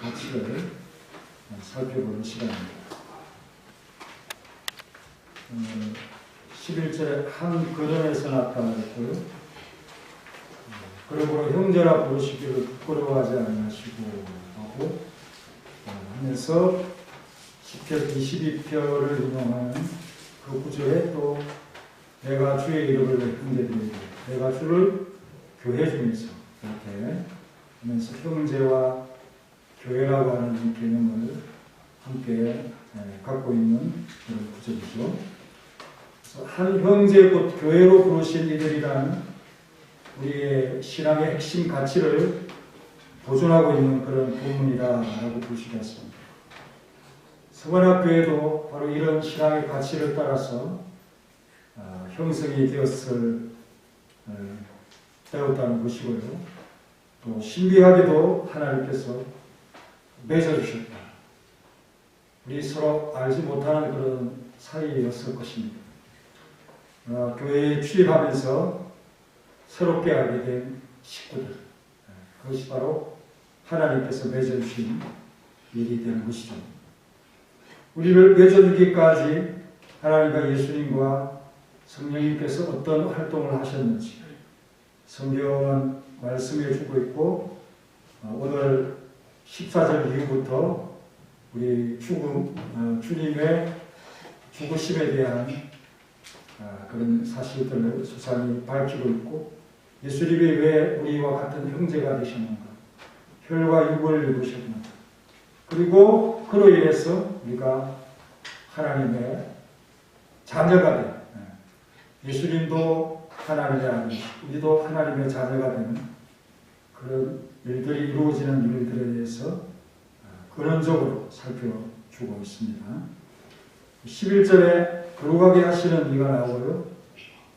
가치를 살펴보는 시간입니다. 11절에 한 근원에서 나타났고요. 그러므로 형제라 부르시기를 부끄러워하지 아니하시고 하고 하면서 10편 22편을 인용하는 그 구절에 또 내가 주의 이름을 형제들에게 내가 주를 교회 중에서 이렇게 하면서 형제와 교회라고 하는 이 개념을 함께 갖고 있는 그런 구절이죠. 그래서 한 형제 곧 교회로 부르신 이들이라는 우리의 신앙의 핵심 가치를 보존하고 있는 그런 본문이다라고 볼 수가 있습니다. 성원학교에도 바로 이런 신앙의 가치를 따라서 형성이 되었을 되었다는 것이고요. 또 신비하게도 하나님께서 맺어주셨다. 우리 서로 알지 못하는 그런 사이였을 것입니다. 교회에 취입하면서 새롭게 알게 된 식구들, 그것이 바로 하나님께서 맺어주신 일이 되는 것이죠. 우리를 맺어주기까지 하나님과 예수님과 성령님께서 어떤 활동을 하셨는지 성경은 말씀해 주고 있고, 오늘 14절 이후부터 우리 주님의 죽으심에 대한 그런 사실들을 수상히 밝히고 있고, 예수님이 왜 우리와 같은 형제가 되셨는가, 혈과 육을 입으셨는가, 그리고 그로 인해서 우리가 하나님의 자녀가 된, 예수님도 하나님의 아들, 우리도 하나님의 자녀가 되는 그런 일들이 이루어지는 일들에 대해서 근원적으로 살펴주고 있습니다. 11절에 거룩하게 하시는 이가 나오고요.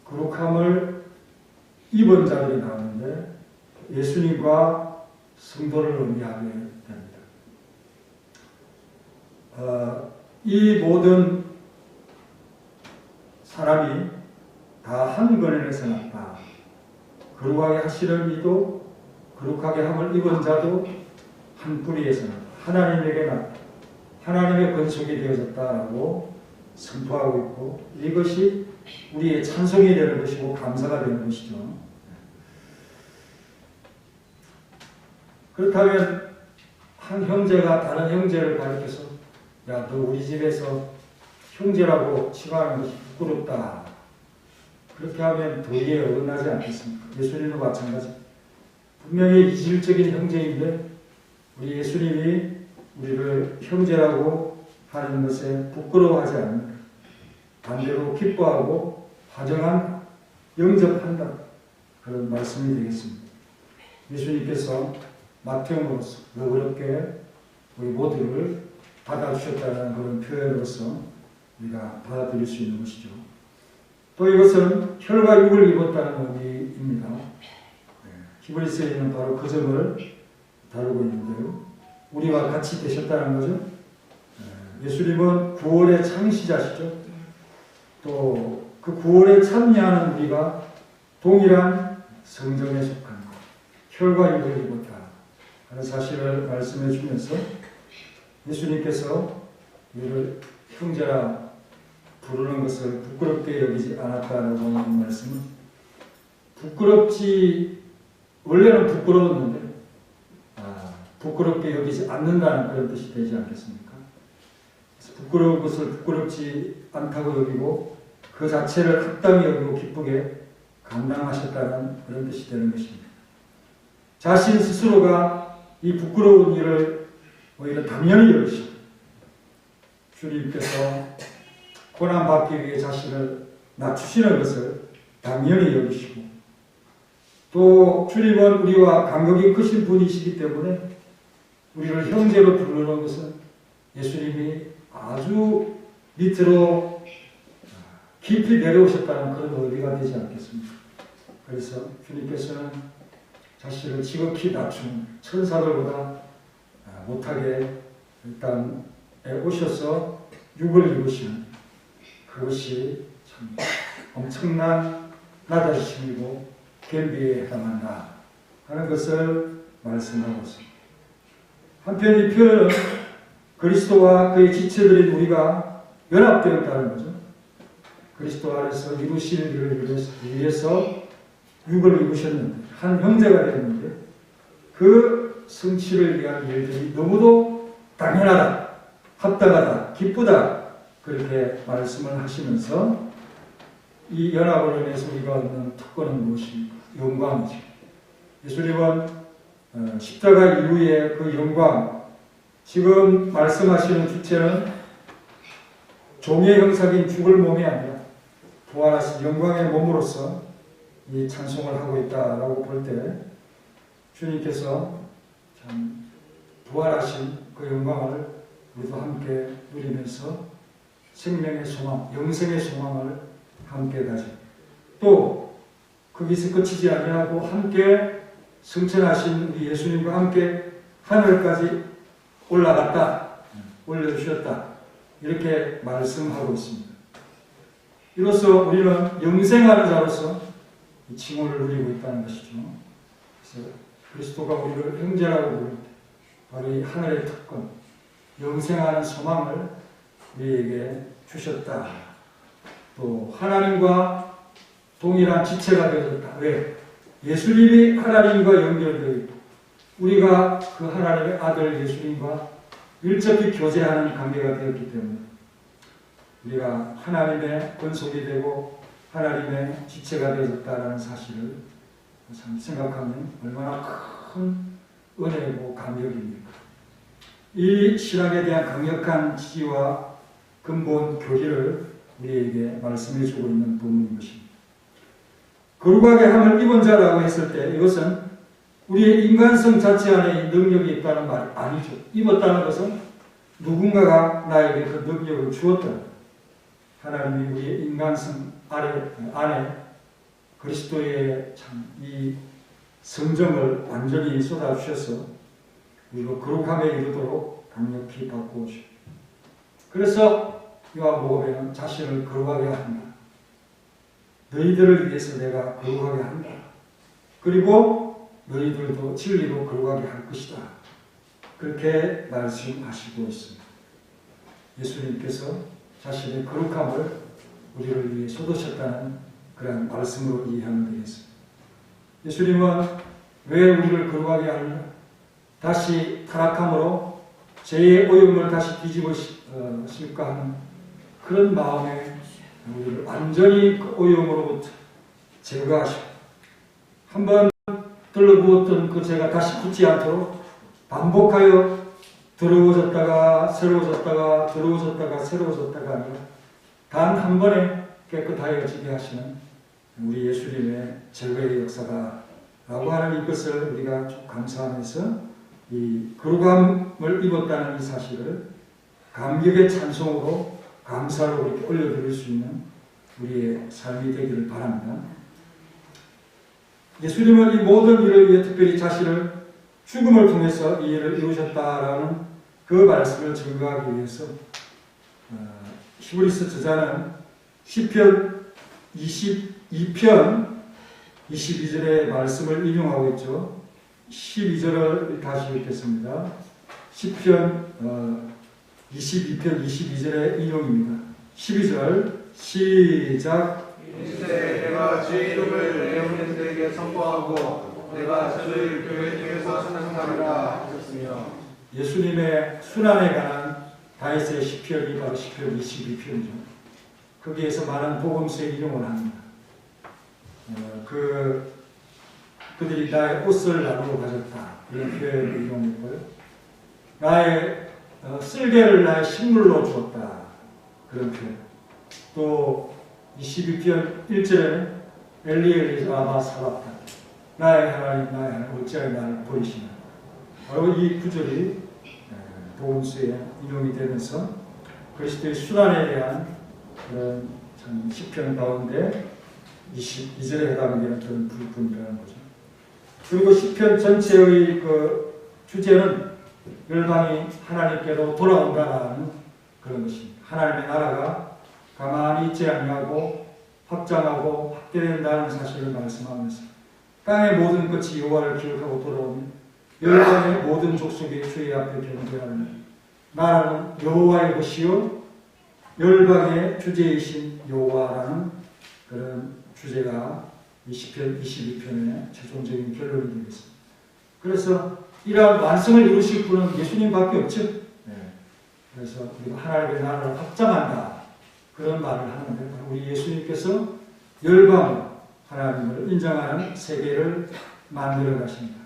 거룩함을 입은 자들이 나오는데 예수님과 성도를 의미하게 됩니다. 이 모든 사람이 다 한 근원에서 났다. 거룩하게 하시는 이도 거룩하게 함을 입은 자도 한 뿌리에서 났다. 하나님에게 났다. 하나님의 건축이 되어졌다라고 선포하고 있고, 이것이 우리의 찬송이 되는 것이고 감사가 되는 것이죠. 그렇다면 한 형제가 다른 형제를 가리켜서 야, 너 우리 집에서 형제라고 칭하는 것이 부끄럽다, 그렇게 하면 도리에 어긋나지 않겠습니까? 예수님도 마찬가지. 분명히 이질적인 형제인데 우리 예수님이 우리를 형제라고 하는 것에 부끄러워하지 않는다. 반대로 기뻐하고 화정한 영접한다. 그런 말씀이 되겠습니다. 예수님께서 마태음으로서 너그럽게 우리 모두를 받아주셨다는 그런 표현으로서 우리가 받아들일 수 있는 것이죠. 또 이것은 혈과 육을 입었다는 의미입니다. 히브리서에는 바로 그 점을 다루고 있는데요. 우리와 같이 되셨다는 거죠. 예수님은 구원의 창시자시죠. 또 그 구원에 참여하는 우리가 동일한 성정에 속한 것, 혈과 육을 입었다 하는 사실을 말씀해 주면서 예수님께서 우리를 형제라 부르는 것을 부끄럽게 여기지 않았다라고 하는 말씀은, 원래는 부끄러웠는데 부끄럽게 여기지 않는다는 그런 뜻이 되지 않겠습니까? 그래서 부끄러운 것을 부끄럽지 않다고 여기고 그 자체를 합당히 여기고 기쁘게 감당하셨다는 그런 뜻이 되는 것입니다. 자신 스스로가 이 부끄러운 일을 오히려 당연히 여기시고, 주님께서 고난받기 위해 자신을 낮추시는 것을 당연히 여기시고, 또 주님은 우리와 간격이 크신 분이시기 때문에 우리를 형제로 부르는 것은 예수님이 아주 밑으로 깊이 내려오셨다는 그런 의미가 되지 않겠습니까? 그래서 주님께서는 자신을 지극히 낮춘 천사들보다 못하게 일단 오셔서 육을 입으시는 그것이 참 엄청난 낮아지심이고 겸비에 해당한다 하는 것을 말씀하고 있습니다. 한편 이 표현은 그리스도와 그의 지체들인 우리가 연합되었다는 거죠. 그리스도 안에서 이루시는 일을 위해서 육을 입으셨는데, 한 형제가 되었는데, 그 성취를 위한 일들이 너무도 당연하다, 합당하다, 기쁘다, 그렇게 말씀을 하시면서 이 연합으로 인해서 우리가 얻는 특권은 무엇입니까? 영광이죠. 예수님은 십자가 이후의 그 영광, 지금 말씀하시는 주체는 종의 형상인 죽을 몸이 아니라 부활하신 영광의 몸으로서 이 찬송을 하고 있다라고 볼 때 주님께서 참 부활하신 그 영광을 우리도 함께 누리면서 생명의 소망, 영생의 소망을 함께 가지고 또 거기서 그치지 아니하고 함께 승천하신 우리 예수님과 함께 하늘까지 올라갔다, 올려주셨다, 이렇게 말씀하고 있습니다. 이로써 우리는 영생하는 자로서 이 칭호를 누리고 있다는 것이죠. 그래서 그리스도가 우리를 형제라고 부를 때 바로 이 하늘의 특권, 영생하는 소망을 우리에게 주셨다. 또 하나님과 동일한 지체가 되어졌다. 왜? 예수님이 하나님과 연결되어 있고 우리가 그 하나님의 아들 예수님과 밀접히 교제하는 관계가 되었기 때문에 우리가 하나님의 권속이 되고 하나님의 지체가 되어졌다는 사실을 참 생각하면 얼마나 큰 은혜고 감격입니까? 이 신학에 대한 강력한 지지와 근본 교리를 우리에게 말씀해 주고 있는 본문인 것입니다. 거룩하게 함을 입은 자라고 했을 때 이것은 우리의 인간성 자체 안에 능력이 있다는 말이 아니죠. 입었다는 것은 누군가가 나에게 그 능력을 주었다. 하나님이 우리의 인간성 안에 그리스도의 참 이 성정을 완전히 쏟아주셔서 우리가 거룩함에 이르도록 강력히 바꾸오시오. 그래서 요한복음에는 자신을 거룩하게 한다. 너희들을 위해서 내가 거룩하게 한다. 그리고 너희들도 진리로 거룩하게 할 것이다. 그렇게 말씀하시고 있습니다. 예수님께서 자신의 거룩함을 우리를 위해 쏟으셨다는 그런 말씀으로 이해하면 되겠습니다. 예수님은 왜 우리를 거룩하게 하느냐? 다시 타락함으로 죄의 오염을 다시 뒤집어 씌울까 하는 그런 마음에 우리를 완전히 그 오염으로부터 제거하시고 한번 들러부었던 그 죄가 다시 붙지 않도록 반복하여 더러워졌다가 새로워졌다가 더러워졌다가 새로워졌다가 아니라 단 한 번에 깨끗하여지게 하시는 우리 예수님의 제거의 역사다 라고 하는 이것을 우리가 좀 감사하면서 이 거룩함을 입었다는 이 사실을 감격의 찬송으로 감사로 이렇게 올려드릴 수 있는 우리의 삶이 되기를 바랍니다. 예수님은 이 모든 일을 위해 특별히 자신을 죽음을 통해서 이 일을 이루셨다라는 그 말씀을 증거하기 위해서 히브리서 저자는 시편 22편 22절의 말씀을 인용하고 있죠. 12절을 다시 읽겠습니다. 시편 22편 22절의 인용입니다. 12절 시작. 이제 내가 주의 이름을 내 형제들에게 선포하고 내가 저를 교회 중에서 찬양하리라 하셨으며 예수님의 순환에 관한 다윗의 시편이 바로 시편 22편이죠. 거기에서 많은 복음서에 인용을 합니다. 그들이 나의 옷을 나누어 가졌다. 이런 표현을 이용했고요. 나의 쓸개를 나의 식물로 주었다. 그런 표현. 또 22편 1절에는 엘리엘리 라마 사박다. 나의 하나님 나의 하나님 어찌하여 나를 버리시나. 바로 이 구절이 복음서에 인용이 되면서 그리스도의 순환에 대한 그런 시편 가운데 22절에 해당되는 그런 부분이라는 거죠. 그리고 시편 전체의 그 주제는 열방이 하나님께로 돌아온다는 그런 것입니다. 하나님의 나라가 가만히 있지 아니하고 확장하고 확대된다는 사실을 말씀하면서 땅의 모든 끝이 여호와를 기억하고 돌아오면 열방의 모든 족속이 주의 앞에 경배하는 나라는 여호와의 것이요 열방의 주제이신 여호와라는 그런 주제가 이 시편 22편의 최종적인 결론이 되겠습니다. 그래서 이러한 완성을 이루실 분은 예수님밖에 없죠. 네. 그래서 우리가 하나님의 나라를 확장한다 그런 말을 하는데 우리 예수님께서 열방으로 하나님을 인정하는 세계를 만들어 가십니다.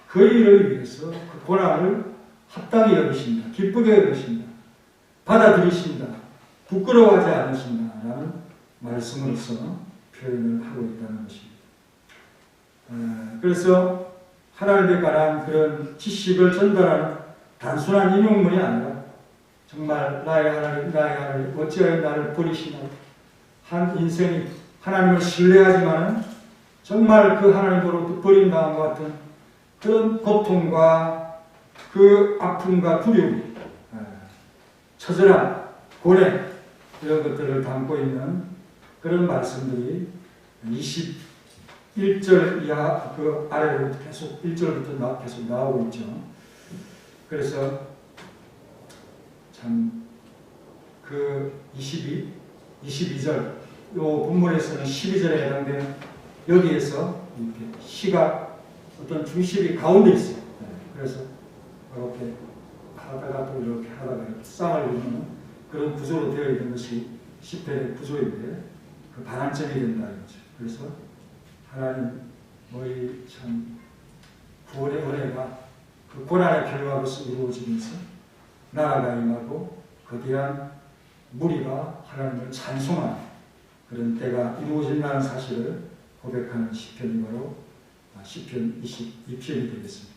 그 일을 위해서 그 고난을 합당히 여기신다. 기쁘게 여기신다. 받아들이신다. 부끄러워하지 않으신다라는 말씀으로서 표현을 하고 있다는 것입니다. 그래서 하나님에 관한 그런 지식을 전달하는 단순한 인용문이 아니라 정말 나의 하나님 어찌하여 나를 버리시나 한 인생이 하나님을 신뢰하지만 정말 그 하나님으로부터 버림당한 것 같은 그런 고통과 그 아픔과 두려움, 처절함, 고뇌 이런 것들을 담고 있는 그런 말씀들이 21절 이하 그 아래로 계속 1절부터 계속 나오고 있죠. 그래서 참 그 22절 이 본문에서는 12절에 해당되는 여기에서 이렇게 시가 어떤 중심이 가운데 있어요. 그래서 이렇게 하다가 또 이렇게 하다가 이렇게 쌍을 이루는 그런 구조로 되어 있는 것이 10편의 구조인데 그 반환점이 된다 이거죠. 그래서 하나님의 참 구원의 은혜가 그 고난의 결과로서 이루어지면서 나라가 임하고 거대한 무리가 하나님을 찬송하는 그런 때가 이루어진다는 사실을 고백하는 시편이 바로 시편 22편이 되겠습니다.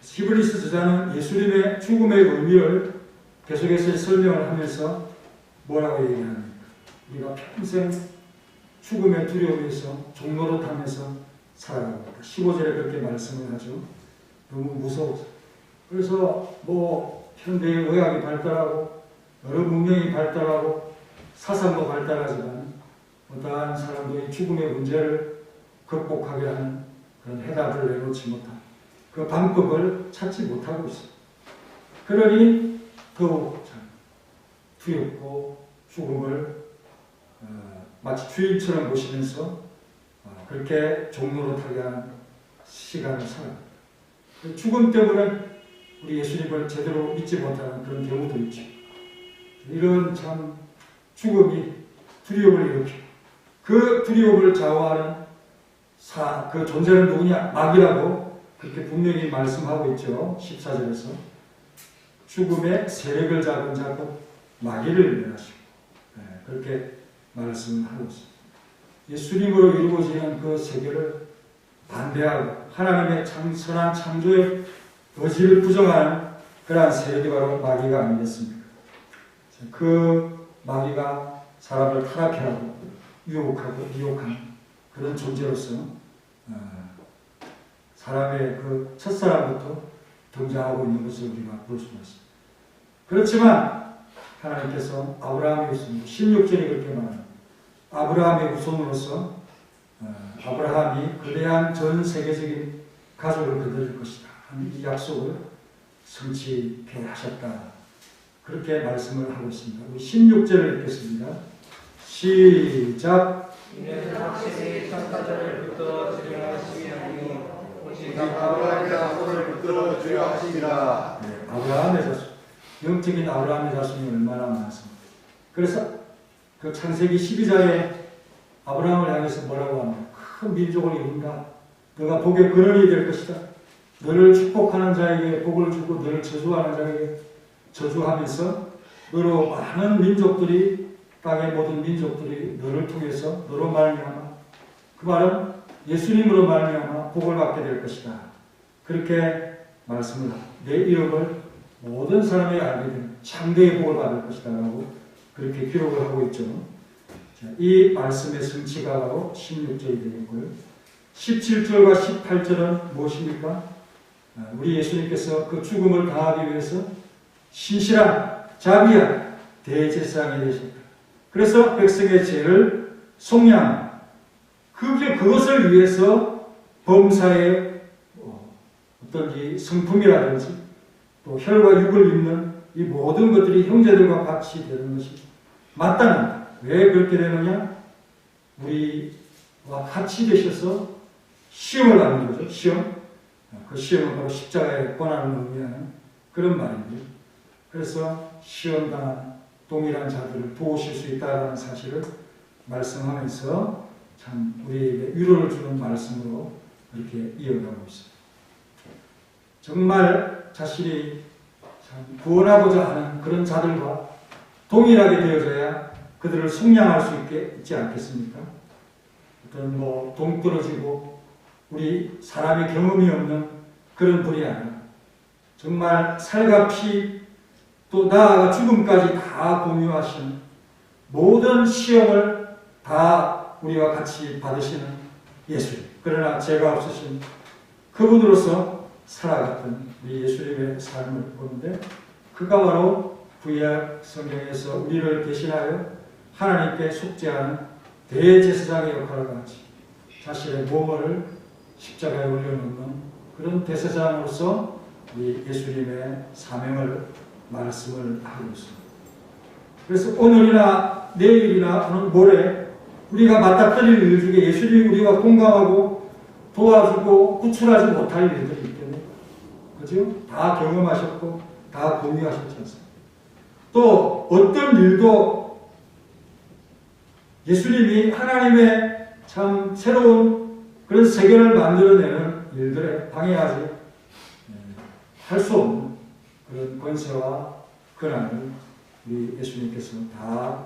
히브리서 저자는 예수님의 죽음의 의미를 계속해서 설명을 하면서 뭐라고 얘기합니까? 우리가 평생 죽음의 두려움에서 종노릇하면서 살아갑니다. 15절에 그렇게 말씀을 하죠. 너무 무서워서. 그래서 뭐 현대의 의학이 발달하고 여러 문명이 발달하고 사상도 발달하지만 어떠한 사람도 이 죽음의 문제를 극복하게 하는 그런 해답을 내놓지 못한 그 방법을 찾지 못하고 있습니다. 그러니 더욱 참 두렵고 죽음을 마치 주인처럼 보시면서 그렇게 종노릇하게 하는 시간을 살아갑니다. 죽음 때문에 우리 예수님을 제대로 믿지 못하는 그런 경우도 있죠. 이런 참 죽음이 두려움을 일으키고 그 두려움을 좌우하는 그 존재는 누구냐? 마귀라고 그렇게 분명히 말씀하고 있죠. 14절에서 죽음의 세력을 잡은 자고 마귀를 멸하시고 그렇게 말씀하고 있습니다. 예수님으로 이루어지는 그 세계를 반대하고 하나님의 선한 창조의 의지를 부정하는 그러한 세력이 바로 마귀가 아니겠습니까? 그 마귀가 사람을 타락해 하고 유혹하고 미혹하는 그런 존재로서 사람의 그 첫사람부터 등장하고 있는 것을 우리가 볼 수가 있습니다. 그렇지만 하나님께서 아브라함의 후손, 16절이 그렇게 말합니다. 아브라함의 후손으로서 아브라함이 거대한 전 세계적인 가족을 거둘 것이다 하는 이 약속을 성취케 하셨다. 그렇게 말씀을 하고 있습니다. 우리 16절을 읽겠습니다. 시작. 이는 확실히 천사들을 붙들어 주려 하심이 아니요 오직 아브라함의 자손을 붙들어 주려 하심이라. 아브라함의 자손, 영적인 아브라함의 자손이 얼마나 많습니까? 그래서 그 창세기 12장에 아브라함을 향해서 뭐라고 합니까? 큰 민족을 이룬다. 너가 복의 근원이 될 것이다. 너를 축복하는 자에게 복을 주고 너를 저주하는 자에게 저주하면서 너로 많은 민족들이 땅의 모든 민족들이 너를 통해서 너로 말미암아 그 말은 예수님으로 말미암아 복을 받게 될 것이다. 그렇게 말씀을 하고 내 이름을 모든 사람이 알게 되는 창대의 복을 받을 것이다 라고 그렇게 기록을 하고 있죠. 자, 이 말씀의 성취가 바로 16절이 되겠고요. 17절과 18절은 무엇입니까? 우리 예수님께서 그 죽음을 당하기 위해서 신실한 자비한 대제사장이 되셨다. 그래서 백성의 죄를 속량 그것을 위해서 범사의 어떤 이 성품이라든지 또 혈과 육을 입는 이 모든 것들이 형제들과 같이 되는 것이 마땅합니다. 왜 그렇게 되느냐? 우리와 같이 되셔서 시험을 하는 거죠. 시험. 그 시험은 바로 십자가의 고난을 의미하는 그런 말입니다. 그래서 시험당한 동일한 자들을 도우실 수 있다는 사실을 말씀하면서 참 우리에게 위로를 주는 말씀으로 이렇게 이어가고 있습니다. 정말 자신이 참 구원하고자 하는 그런 자들과 동일하게 되어져야 그들을 속량할 수 있지 않겠습니까? 어떤 동떨어지고 우리 사람의 경험이 없는 그런 분이 아니라 정말 살과 피 또 나아가 죽음까지 다 공유하시는 모든 시험을 다 우리와 같이 받으시는 예수님. 그러나 죄가 없으신 그분으로서 살아갔던 우리 예수님의 삶을 보는데 그가 바로 구약 성경에서 우리를 대신하여 하나님께 속죄하는 대제사장의 역할을 같이 자신의 몸을 십자가에 올려놓는 그런 대제사장으로서 우리 예수님의 사명을 말씀을 하고 있습니다. 그래서 오늘이나 내일이나 오늘 모레 우리가 맞닥뜨릴 일 중에 예수님이 우리와 공감하고 도와주고 구출하지 못할 일들이 있겠네요. 그죠? 다 경험하셨고 다 공유하셨지 않습니까? 또 어떤 일도 예수님이 하나님의 참 새로운 그런 세계를 만들어내는 일들에 방해하지 할 수 없는 그런 권세와 권한을 우리 예수님께서 다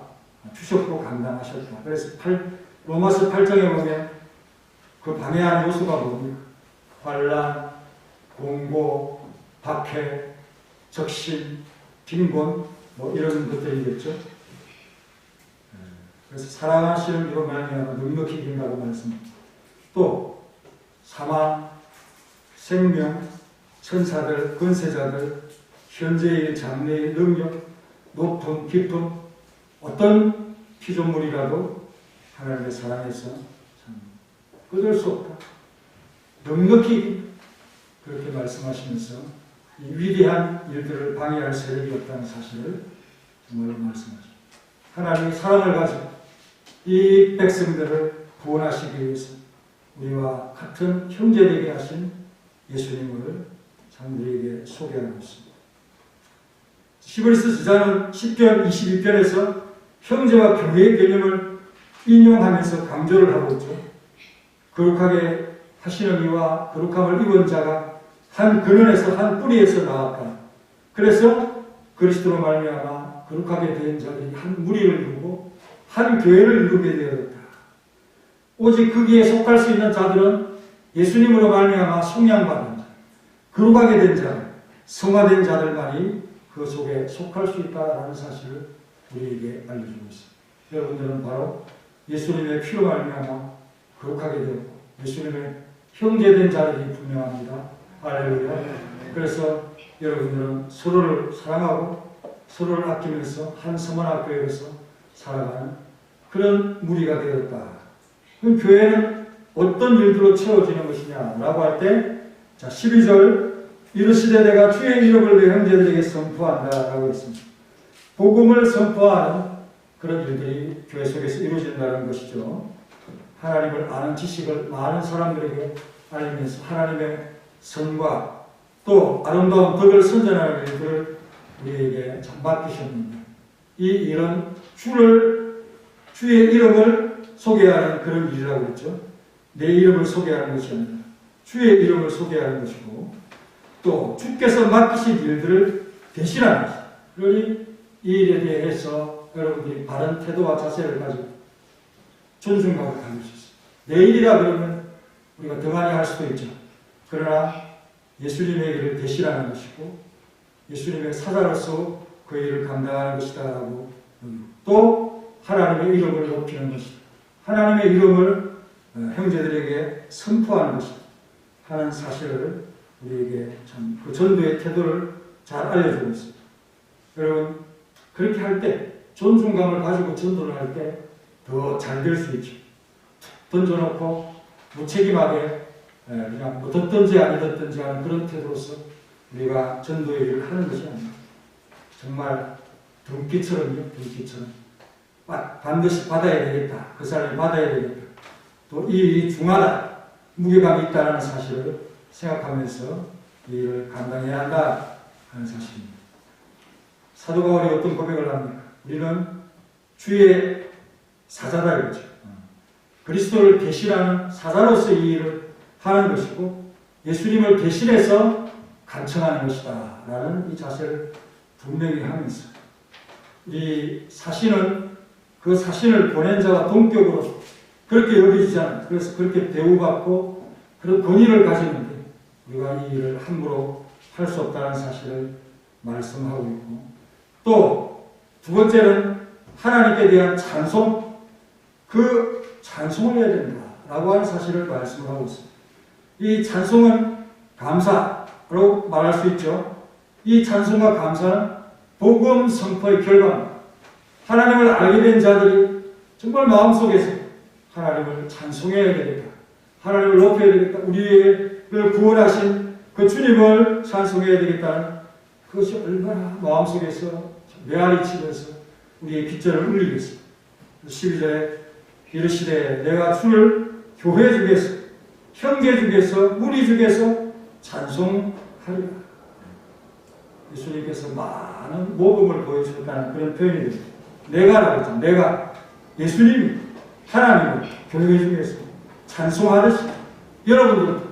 주셨고 감당하셨다. 그래서 로마서 8장에 보면 그 방해하는 요소가 뭡니까? 환난, 공고, 박해, 적신, 빈곤 이런 것들이겠죠. 그래서 사랑하시는 이로 말미암아 넉넉히 이긴다고 말씀합니다. 또 사망, 생명, 천사들, 권세자들, 현재의 장래의 능력, 높음, 깊음, 어떤 피조물이라도 하나님의 사랑에서 참 끊을 수 없다. 넉넉히 그렇게 말씀하시면서 이 위대한 일들을 방해할 세력이 없다는 사실을 정말 말씀하십니다. 하나님의 사랑을 가지고 이 백성들을 구원하시기 위해서 우리와 같은 형제되게 하신 예수님을 참 우리에게 소개하고 있습니다. 히브리서 저자는 10편 22편에서 형제와 교회의 개념을 인용하면서 강조를 하고 있죠. 거룩하게 하시는 이와 거룩함을 입은 자가 한 근원에서 한 뿌리에서 나왔다. 그래서 그리스도로 말미암아 거룩하게 된 자들이 한 무리를 이루고 한 교회를 이루게 되었다. 오직 거기에 속할 수 있는 자들은 예수님으로 말미암아 속량받은 자, 거룩하게 된 자, 성화된 자들만이 그 속에 속할 수 있다는 사실을 우리에게 알려주고 있습니다. 여러분들은 바로 예수님의 피로 말미암아 거룩하게 되었고 예수님의 형제된 자들이 분명합니다. 할렐루야. 그래서 여러분들은 서로를 사랑하고 서로를 아끼면서 한 성원학교에서 살아가는 그런 무리가 되었다. 그럼 교회는 어떤 일들로 채워지는 것이냐라고 할 때, 자 12절 이르시되 내가 주의 이름을 내 형제들에게 선포한다라고 했습니다. 복음을 선포하는 그런 일들이 교회 속에서 이루어진다는 것이죠. 하나님을 아는 지식을 많은 사람들에게 알리면서 하나님의 선과 또 아름다운 덕을 선전하는 일들을 우리에게 참 맡기셨는데 이 일은 주의 이름을 소개하는 그런 일이라고 했죠. 내 이름을 소개하는 것이 아니라 주의 이름을 소개하는 것이고 또 주께서 맡기신 일들을 대신하는 것이죠. 그러니 이 일에 대해서 여러분들이 바른 태도와 자세를 가지고 존중감을 가질 수 있어요. 내일이라 그러면 우리가 등한히 할 수도 있죠. 그러나 예수님의 일을 대신하는 것이고 예수님의 사자로서 그 일을 감당하는 것이다라고 또 하나님의 이름을 높이는 것이다. 하나님의 이름을 형제들에게 선포하는 것이다. 하는 사실을 우리에게 참 그 전도의 태도를 잘 알려주고 있습니다. 여러분 그렇게 할 때 존중감을 가지고 전도를 할 때 더 잘 될 수 있죠. 던져놓고 무책임하게 그냥 뭐 듣든지 안 듣든지 하는 그런 태도로서 우리가 전도의 일을 하는 것이 아닙니다. 정말 등기처럼요, 등기처럼 반드시 받아야 되겠다. 그 사람이 받아야 되겠다. 또 이 일이 중하다, 무게감이 있다는 사실을 생각하면서 이 일을 감당해야 한다 하는 사실입니다. 사도 바울이 어떤 고백을 합니까? 우리는 주의 사자다 이거죠. 그리스도를 대신하는 사자로서 이 일을 하는 것이고 예수님을 대신해서 간청하는 것이다 라는 이 자세를 분명히 하면서 이 사신은 그 사신을 보낸 자와 동격으로 그렇게 여기지 않아요. 그래서 그렇게 대우받고 그런 권위를 가지는데 우리가 이 일을 함부로 할 수 없다는 사실을 말씀하고 있고 또 두 번째는 하나님께 대한 찬송, 그 찬송을 해야 된다라고 하는 사실을 말씀하고 있습니다. 이 찬송은 감사로 말할 수 있죠. 이 찬송과 감사는 복음 선포의 결과입니다. 하나님을 알게 된 자들이 정말 마음속에서 하나님을 찬송해야 되겠다. 하나님을 높여야 되겠다. 우리를 구원하신 그 주님을 찬송해야 되겠다는 그것이 얼마나 마음속에서 메아리 치면서 우리의 빗절을 울리겠습니다. 12절에 이르시되 내가 주를 교회 중에서 형제 중에서 무리 중에서 찬송하리라. 예수님께서 많은 모범을 보여주셨다는 그런 표현이 됩니다. 내가라고 했죠. 내가 예수님이 하나님을 교회 중에서 찬송하듯이 여러분들도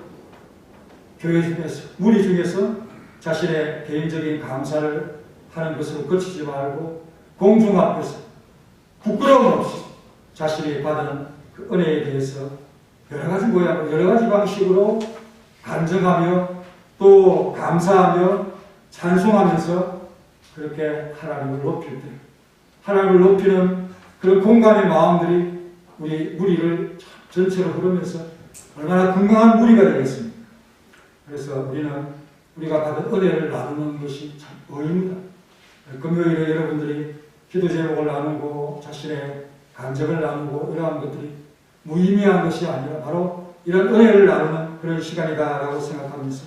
교회 중에서 무리 중에서 자신의 개인적인 감사를 하는 것으로 그치지 말고 공중 앞에서 부끄러움 없이 자신이 받은 그 은혜에 대해서 여러 가지 모양으로 여러 가지 방식으로 간증하며 또 감사하며 찬송하면서 그렇게 하나님을 높일 때 하나님을 높이는 그런 공감의 마음들이 우리 무리를 전체로 흐르면서 얼마나 건강한 무리가 되겠습니까? 그래서 우리가 받은 은혜를 나누는 것이 참 의무다. 금요일에 여러분들이 기도 제목을 나누고 자신의 간증을 나누고 이러한 것들이 무의미한 것이 아니라 바로 이런 은혜를 나누는 그런 시간이다라고 생각하면서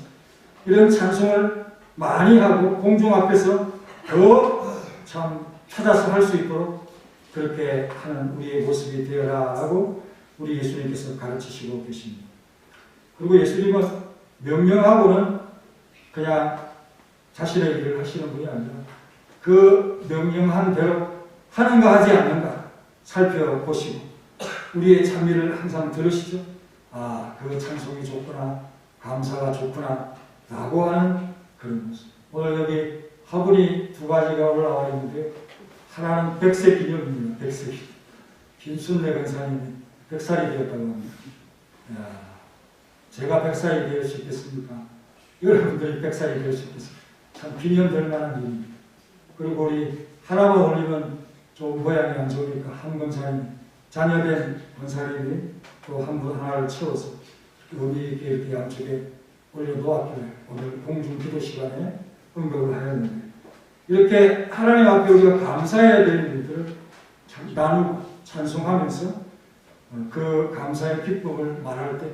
이런 찬송을 많이 하고 공중 앞에서 더 참 찾아서 할 수 있도록 그렇게 하는 우리의 모습이 되어라 하고 우리 예수님께서 가르치시고 계십니다. 그리고 예수님은 명령하고는 그냥 자신의 일을 하시는 분이 아니라 그 명령한 대로 하는가 하지 않는가 살펴보시고 우리의 찬미를 항상 들으시죠. 아, 그 찬송이 좋구나, 감사가 좋구나 라고 하는 그런 모습. 오늘 여기 화분이 두 가지가 올라와 있는데 하나는 100세 기념입니다. 100세. 김순례 권사님이 100살이 되었다고 합니다. 야, 제가 100살이 되어 수 있겠습니까? 여러분들이 100살이 되어 수 있겠습니까? 참 기념될 만한 일입니다. 그리고 우리 하나만 올리면 좀 모양이 안 좋으니까 한 권사님, 자녀된 권사님이 또 한 분 하나를 채워서 여기 이렇게 양쪽에 올려놓았길래 오늘 공중 기도 시간에 언급을 하였는데 이렇게 하나님 앞에 우리가 감사해야 될 일들을 나누고 찬송하면서 그 감사의 기쁨을 말할 때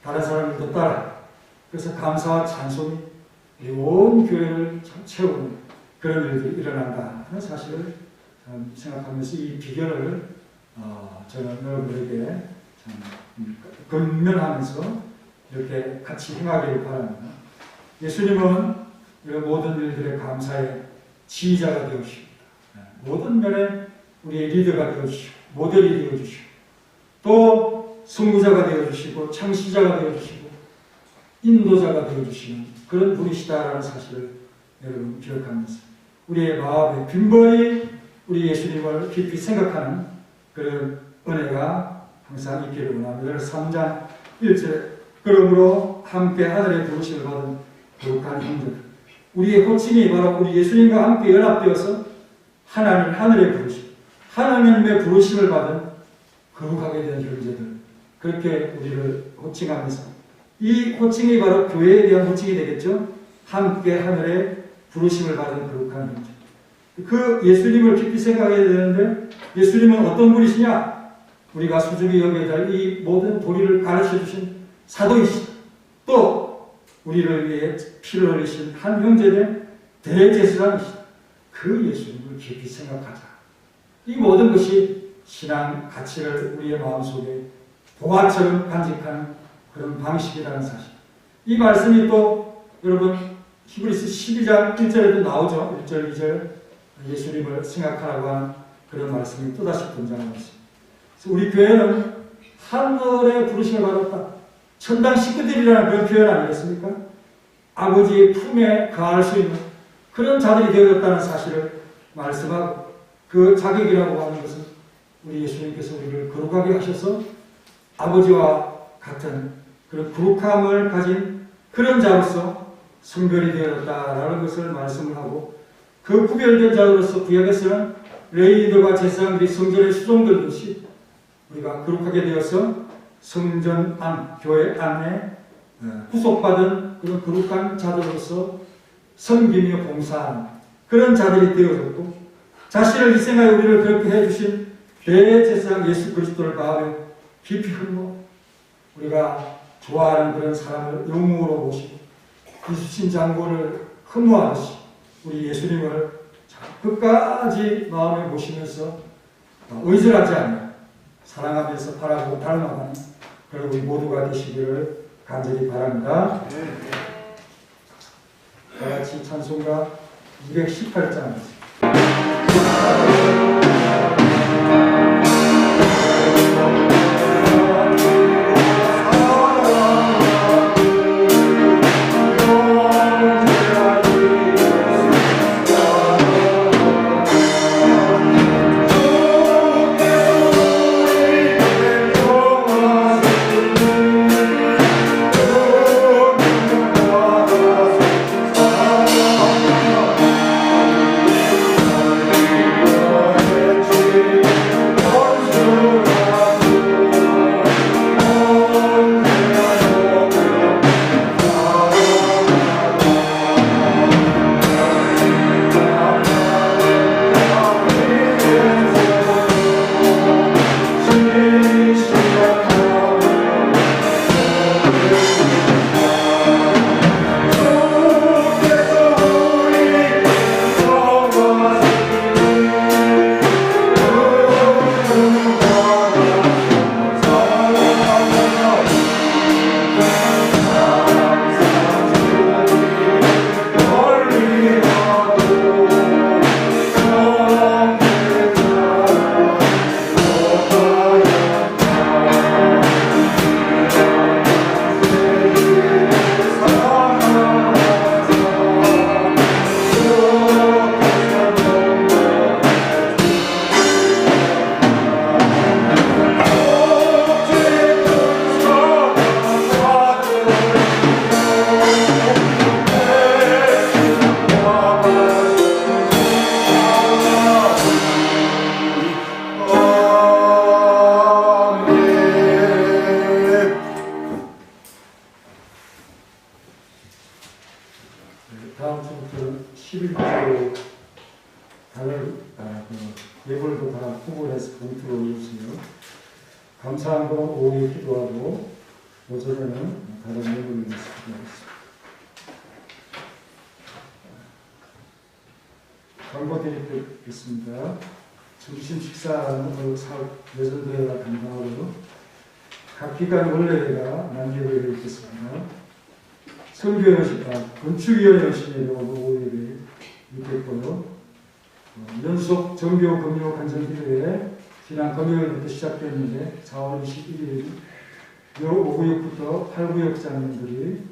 다른 사람들도 따라 그래서 감사와 찬송이 온 교회를 채우는 그런 일들이 일어난다 하는 사실을 생각하면서 이 비결을 저는 여러분들에게 참 근면하면서 이렇게 같이 행하기를 바랍니다. 예수님은 이런 모든 일들의 감사의 지휘자가 되어주십니다. 모든 면에 우리의 리더가 되어주시고 모델이 되어주시고 또 선구자가 되어주시고 창시자가 되어주시고 인도자가 되어주시는 그런 분이시다라는 사실을 여러분 기억하면서 우리의 마음에 빈번히 우리 예수님을 깊이 생각하는 그런 은혜가 항상 있기를 원합니다. 3장 1절 그러므로 함께 하늘의 부르심을 받은 거룩한 형제들 우리의 호칭이 바로 우리 예수님과 함께 연합되어서 하늘의 부르심 하나님의 부르심을 받은 거룩하게 된 형제들 그렇게 우리를 호칭하면서 이 호칭이 바로 교회에 대한 호칭이 되겠죠. 함께 하늘의 부르심을 받은 거룩한 형제 그 예수님을 깊이 생각해야 되는데 예수님은 어떤 분이시냐? 우리가 수줍이 여겨야 될 이 모든 도리를 가르쳐 주신 사도이시다. 또 우리를 위해 피를 흘리신 한 형제된 대제사장이시다. 그 예수님을 깊이 생각하자. 이 모든 것이 신앙 가치를 우리의 마음속에 보화처럼 간직하는 그런 방식이라는 사실. 이 말씀이 또 여러분 히브리서 12장 1절에도 나오죠. 1절, 2절 예수님을 생각하라고 하는 그런 말씀이 또다시 등장하고 있습니다. 그래서 우리 교회는 하늘의 부르심을 받았다. 천당 식구들이라는 그런 표현 아니겠습니까? 아버지의 품에 가할 수 있는 그런 자들이 되어졌다는 사실을 말씀하고 그 자격이라고 하는 것은 우리 예수님께서 우리를 거룩하게 하셔서 아버지와 같은 그런 거룩함을 가진 그런 자로서 성별이 되어졌다라는 것을 말씀을 하고 그 구별된 자로서 구약에서는 레위인들과 제사장들이 성전에 수종되듯이 우리가 거룩하게 되어서 성전 안, 교회 안에 구속받은 그런 거룩한 자들로서 섬기며 봉사하는 그런 자들이 되어졌고 자신을 희생하여 우리를 그렇게 해주신 대제사장 예수 그리스도를 마음에 깊이 흠모 우리가 좋아하는 그런 사람을 영웅으로 모시고 이수신 장군을 흠모하듯이 우리 예수님을 끝까지 마음에 모시면서 의절하지 않는 사랑하면서 바라보고 닮아가는 그런 우리 모두가 되시기를 간절히 바랍니다. 다 같이 찬송가 218장 다음 주부터 11조 예벌도 다 후보해서 봉투로 올려주세요. 감사한 건 오후에 기도하고 오전에는 다른 예물을 위해서 기도하겠습니다. 광고 드리겠습니다. 점심 식사는 오늘 사업 예전대회가 담당하고 각 기관 원래회가 남겨져 있겠습니다. 건축위원회 열심히 오후에 있겠고요. 연속 정교 금요 간정기도회 지난 금요일부터 시작됐는데 4월 21일 요 5구역부터 8구역장님들이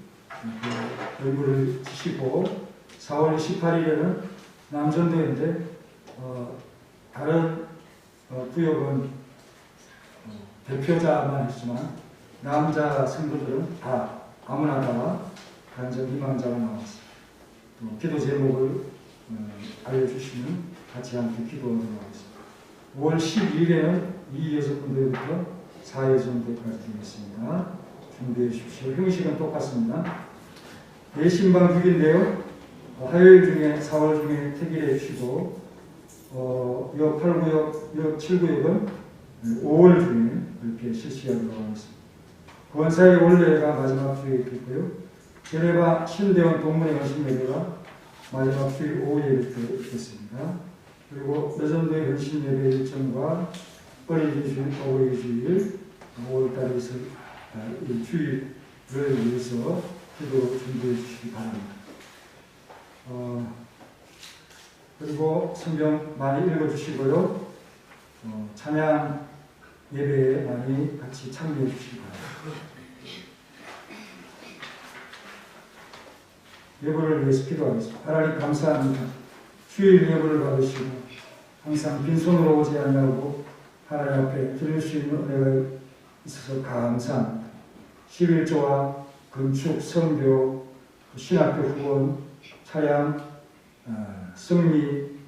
얼굴을 지시고 4월 18일에는 남전대회인데 다른 구역은 대표자만 있지만 남자 성도들은 다 아무나 다 간접 희망자가 나왔습니다. 또 기도 제목을 알려주시면 같이 함께 기도하도록 하겠습니다. 5월 12일에는 2여섯군데부터 4여섯군데까지 되겠습니다. 준비해 주십시오. 형식은 똑같습니다. 내신방 6인데요. 화요일 중에 4월 중에 택일에 쉬고 역 8구역, 역 7구역은 5월 중에 이렇게 실시하도록 하겠습니다. 권사의 원래가 마지막 주에 있겠고요. 제네바 신대원 동문회 연신 예배가 마지막 주일 오후 예배 때 있겠습니다. 그리고 레전드의 연신 예배 일정과 어린이 주일, 어버이 주일, 5월달에 있을 이 주일을 위해서 기도로 준비해 주시기 바랍니다. 그리고 성경 많이 읽어주시고요. 찬양 예배에 많이 같이 참여해 주시기 바랍니다. 예배를 위해서 기도하겠습니다. 하나님 감사합니다. 주일 예배를 받으시고 항상 빈손으로 오지 않냐고 하나님 앞에 드릴 수 있는 은혜가 있어서 감사합니다. 11조와 건축, 선교, 신학교 후원, 차양, 승리,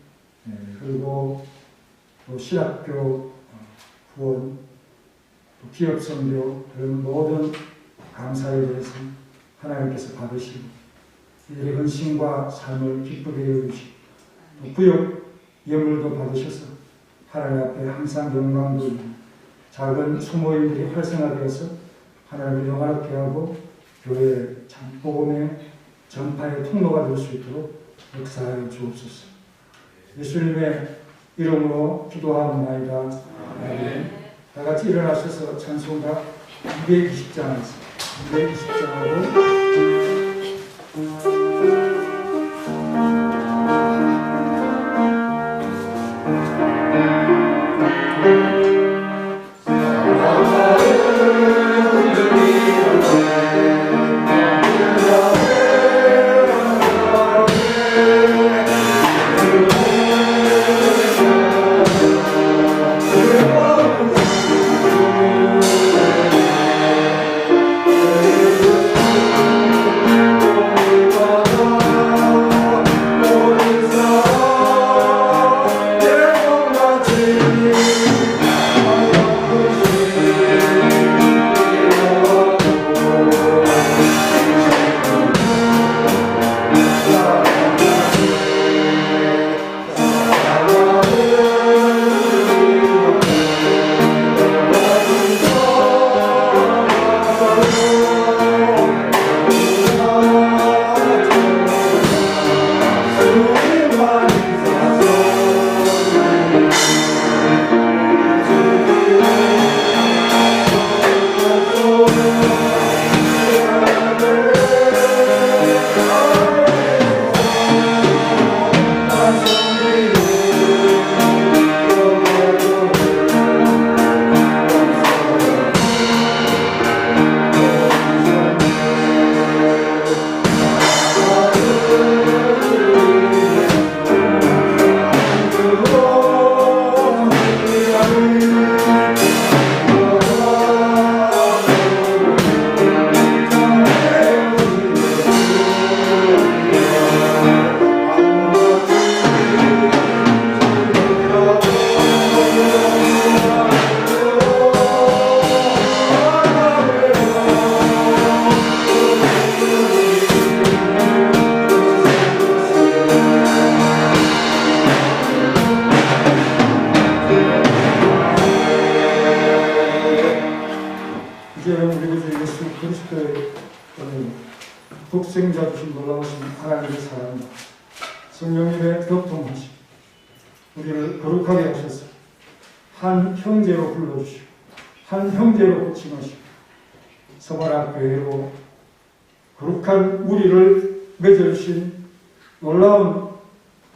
그리고 또 신학교 후원, 또 기업 선교, 그런 모든 감사에 대해서 하나님께서 받으시고 이들의 헌신과 삶을 기쁘게 여기시고 또 구역 예물도 받으셔서 하나님 앞에 항상 영광 돌리고 작은 소모임들이 활성화되어서 하나님을 영화롭게 하고 교회 참 복음의 전파의 통로가 될 수 있도록 역사하여 주옵소서. 예수님의 이름으로 기도하옵나이다. 아멘. 다 같이 일어나셔서 찬송가 220장 있습니다. 220장하고 독생자 주신 놀라우신 하나님의 사랑과 성령님의 교통하심 우리를 거룩하게 하셔서 한 형제로 불러주시고 한 형제로 호칭하시고 서바라 교회로 거룩한 우리를 맺어주신 놀라운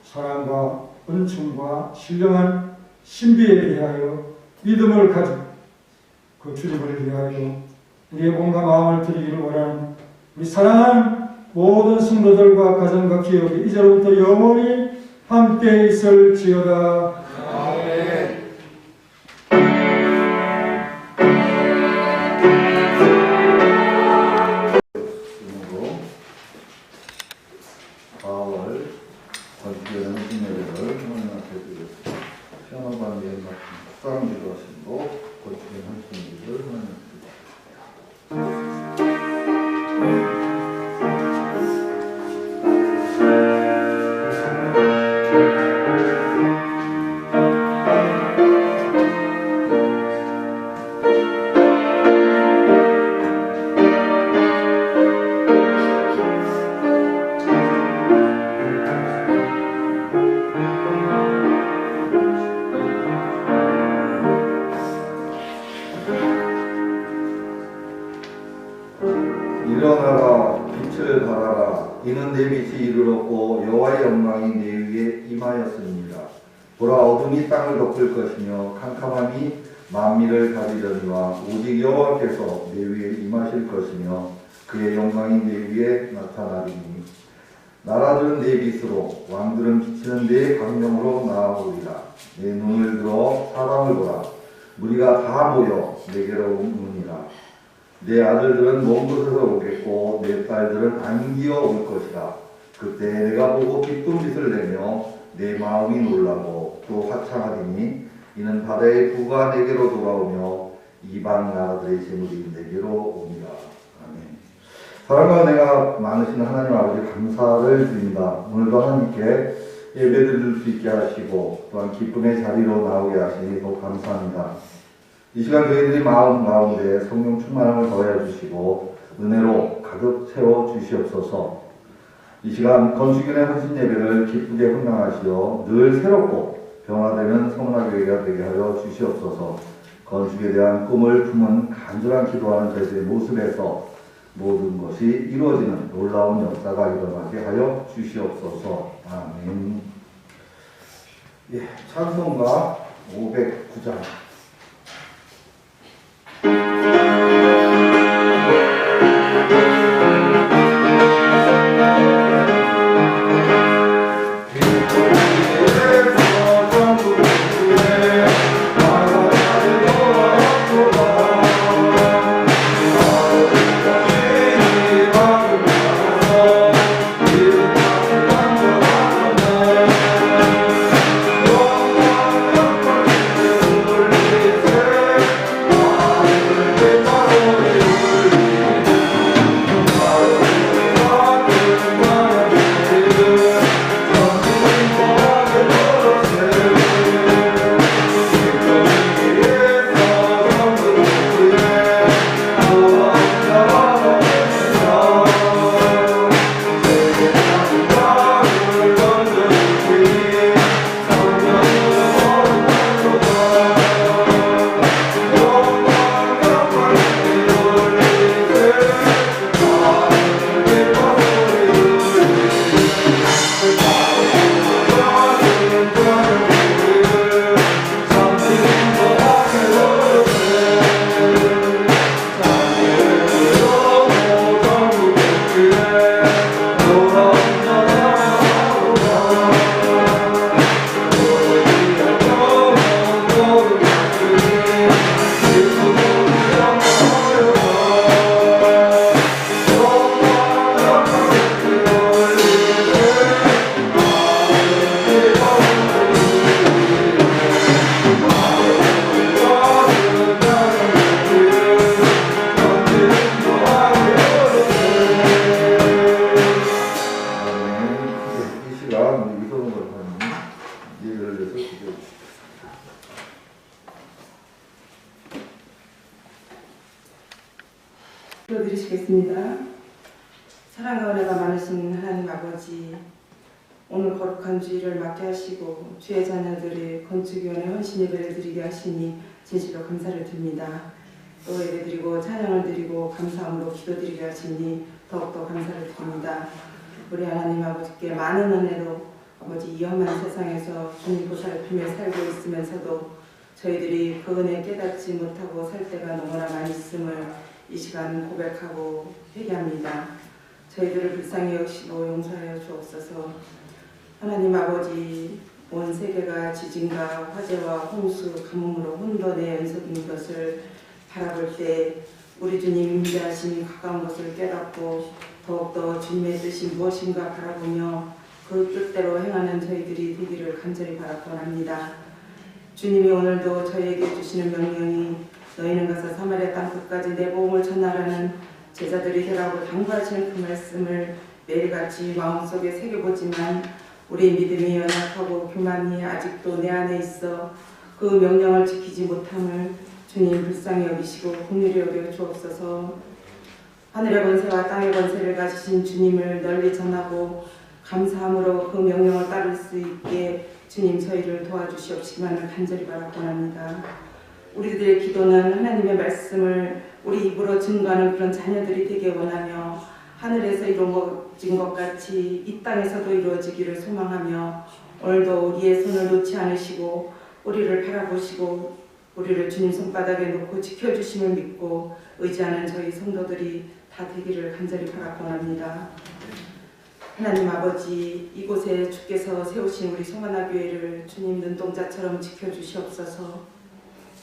사랑과 은총과 신령한 신비에 대하여 믿음을 가지고 그 주님을 위하여 우리의 몸과 마음을 드리기를 원하는 우리 사랑하는 모든 성도들과 가정과 기업이 이제로부터 영원히 함께 있을지어다. 아멘. 4월 번째 연신예배를 하나님 앞에 드렸습니다. 시험한 예언 같은 수상 기도하시고 고치된 헌신일을 하나님 앞에 드립니다. 내 빛이 이르렀고 여호와의 영광이 내 위에 임하였습니다. 보라, 어둠이 땅을 덮을 것이며 캄캄함이 만민을 가리려니와 오직 여호와께서 내 위에 임하실 것이며 그의 영광이 내 위에 나타나리니 나라들은 내 빛으로 왕들은 비치는 내 광명으로 나아오리라. 내 눈을 들어 사방을 보라. 무리가 다 모여 내게로 오느니라. 내 아들들은 먼 곳에서 오겠고 내 딸들은 안기어 올 것이라. 그때 내가 보고 기쁜 빛을 내며 내 마음이 놀라고 또 화창하리니 이는 바다의 부가 내게로 돌아오며 이방 나라들의 재물이 내게로 옵니다. 아멘. 사랑과 은혜가 많으신 하나님 아버지 감사를 드립니다. 오늘도 하나님께 예배드릴 수 있게 하시고 또한 기쁨의 자리로 나오게 하시니 더 감사합니다. 이 시간 저희들이 마음 가운데 성령 충만함을 더해 주시고 은혜로 가득 채워 주시옵소서. 이 시간 건축연의 헌신 예배를 기쁘게 헌당하시어 늘 새롭고 변화되는 성문화교회가 되게 하여 주시옵소서. 건축에 대한 꿈을 품은 간절한 기도하는 저희들의 모습에서 모든 것이 이루어지는 놀라운 역사가 일어나게 하여 주시옵소서. 아멘. 예, 찬송가 509장. 기도드리시겠습니다. 사랑과 은혜가 많으신 하나님 아버지, 오늘 거룩한 주일을 맞게 하시고 주의 자녀들의 건축위원회 헌신 예배를 드리게 하시니 진실로 감사를 드립니다. 또 예배드리고 찬양을 드리고 감사함으로 기도드리게 하시니 더욱더 감사를 드립니다. 우리 하나님 아버지께 많은 은혜로 아버지 이 험한 세상에서 주님 보살피며 살고 있으면서도 저희들이 그 은혜 깨닫지 못하고 살 때가 너무나 많이 있음을 이 시간 고백하고 회개합니다. 저희들을 불쌍히 여기시고 용서하여 주옵소서. 하나님 아버지, 온 세계가 지진과 화재와 홍수, 가뭄으로 혼돈의 연속인 것을 바라볼 때 우리 주님 위대하심이 가까운 것을 깨닫고 더욱더 주님의 뜻이 무엇인가 바라보며 그 뜻대로 행하는 저희들이 되기를 간절히 바라고 합니다. 주님이 오늘도 저희에게 주시는 명령이 너희는 가서 사마리아 땅 끝까지 내 복음을 전하라는 제자들이 되라고 당부하시는 그 말씀을 매일같이 마음속에 새겨보지만 우리 믿음이 연약하고 교만이 아직도 내 안에 있어 그 명령을 지키지 못함을 주님 불쌍히 여기시고 긍휼히 여겨 주옵소서. 하늘의 권세와 땅의 권세를 가지신 주님을 널리 전하고 감사함으로 그 명령을 따를 수 있게 주님 저희를 도와주시옵시기만을 간절히 바라고 합니다. 우리들의 기도는 하나님의 말씀을 우리 입으로 증거하는 그런 자녀들이 되게 원하며 하늘에서 이루어진 것 같이 이 땅에서도 이루어지기를 소망하며 오늘도 우리의 손을 놓지 않으시고 우리를 바라보시고 우리를 주님 손바닥에 놓고 지켜주심을 믿고 의지하는 저희 성도들이 다 되기를 간절히 바라옵나이다. 하나님 아버지, 이곳에 주께서 세우신 우리 성하나 교회를 주님 눈동자처럼 지켜주시옵소서.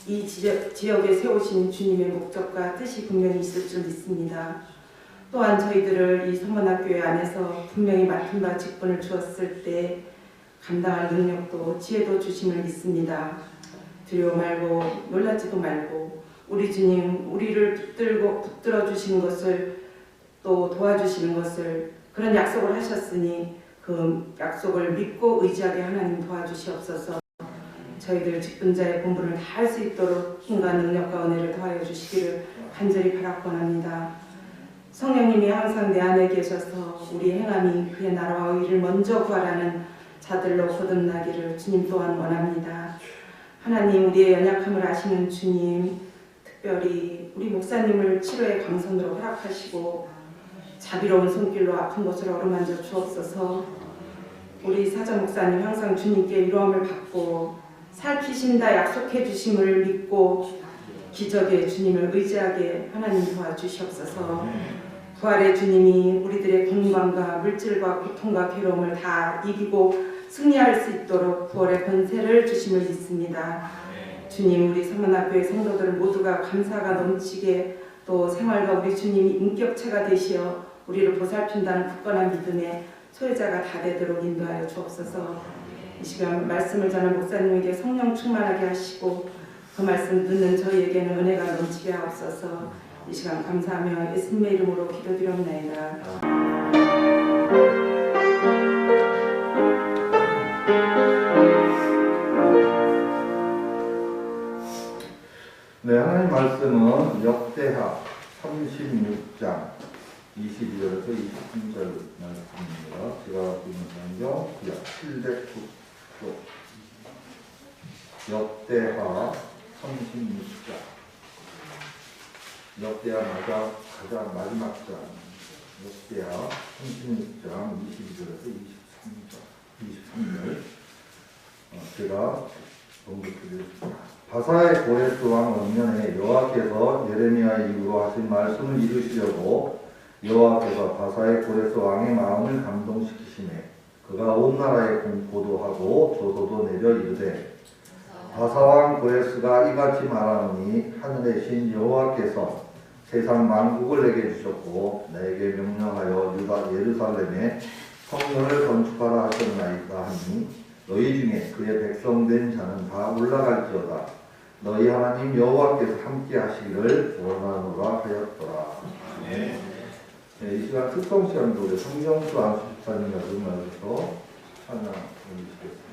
이 지역에 세우신 주님의 목적과 뜻이 분명히 있을 줄 믿습니다. 또한 저희들을 이 성하나 교회 안에서 분명히 맡은 바 직분을 주었을 때 감당할 능력도 지혜도 주심을 믿습니다. 두려워 말고 놀라지도 말고 우리 주님 우리를 붙들어 주시는 것을 또 도와주시는 것을 그런 약속을 하셨으니 그 약속을 믿고 의지하게 하나님 도와주시옵소서. 저희들 직분자의 본분을 다할 수 있도록 힘과 능력과 은혜를 더하여 주시기를 간절히 바라옵나이다. 성령님이 항상 내 안에 계셔서 우리 행함이 그의 나라와 의를 먼저 구하라는 자들로 거듭나기를 주님 또한 원합니다. 하나님, 우리의 연약함을 아시는 주님, 특별히 우리 목사님을 치료의 강선으로 허락하시고 자비로운 손길로 아픈 곳을 어루만져 주옵소서. 우리 사자 목사님 항상 주님께 위로함을 받고 살피신다 약속해 주심을 믿고 기적의 주님을 의지하게 하나님 도와주시옵소서. 부활의 주님이 우리들의 건강과 물질과 고통과 괴로움을 다 이기고 승리할 수 있도록 부활의 권세를 주심을 믿습니다. 주님, 우리 성문학교의 성도들 모두가 감사가 넘치게 또 생활과 우리 주님이 인격체가 되시어 우리를 보살핀다는 굳건한 믿음의 소유자가 다 되도록 인도하여 주옵소서. 이 시간 말씀을 전한 목사님에게 성령 충만하게 하시고 그 말씀 듣는 저희에게는 은혜가 넘치게 하옵소서. 이 시간 감사하며 예수님의 이름으로 기도드렸나이다. 네, 하나님 말씀은 역대하 36장 22절에서 23절 말씀입니다. 제가 읽는 성경 구약 709쪽 역대하 36장 역대하 가장 마지막 장 역대하 36장 22절에서 23절 제가 공부드리겠습니다. 바사의 고레스 왕 원년에 여호와께서 예레미야의 입으로 하신 말씀을 이루시려고 여호와께서 바사의 고레스 왕의 마음을 감동시키시매 그가 온 나라에 공포도 하고 조소도 내려 이르되 바사왕 고레스가 이같이 말하노니 하늘의 신 여호와께서 세상 만국을 내게 주셨고 내게 명령하여 유다 예루살렘에 성전을 건축하라 하셨나이다 하니 너희 중에 그의 백성된 자는 다 올라갈지어다. 너희 하나님 여호와께서 함께 하시기를 원하노라 하였더라. 네. 네, 이 시간 특성 시간도 우리 성경수 안수집사님과 음악에서 찬양 올리시겠습니다.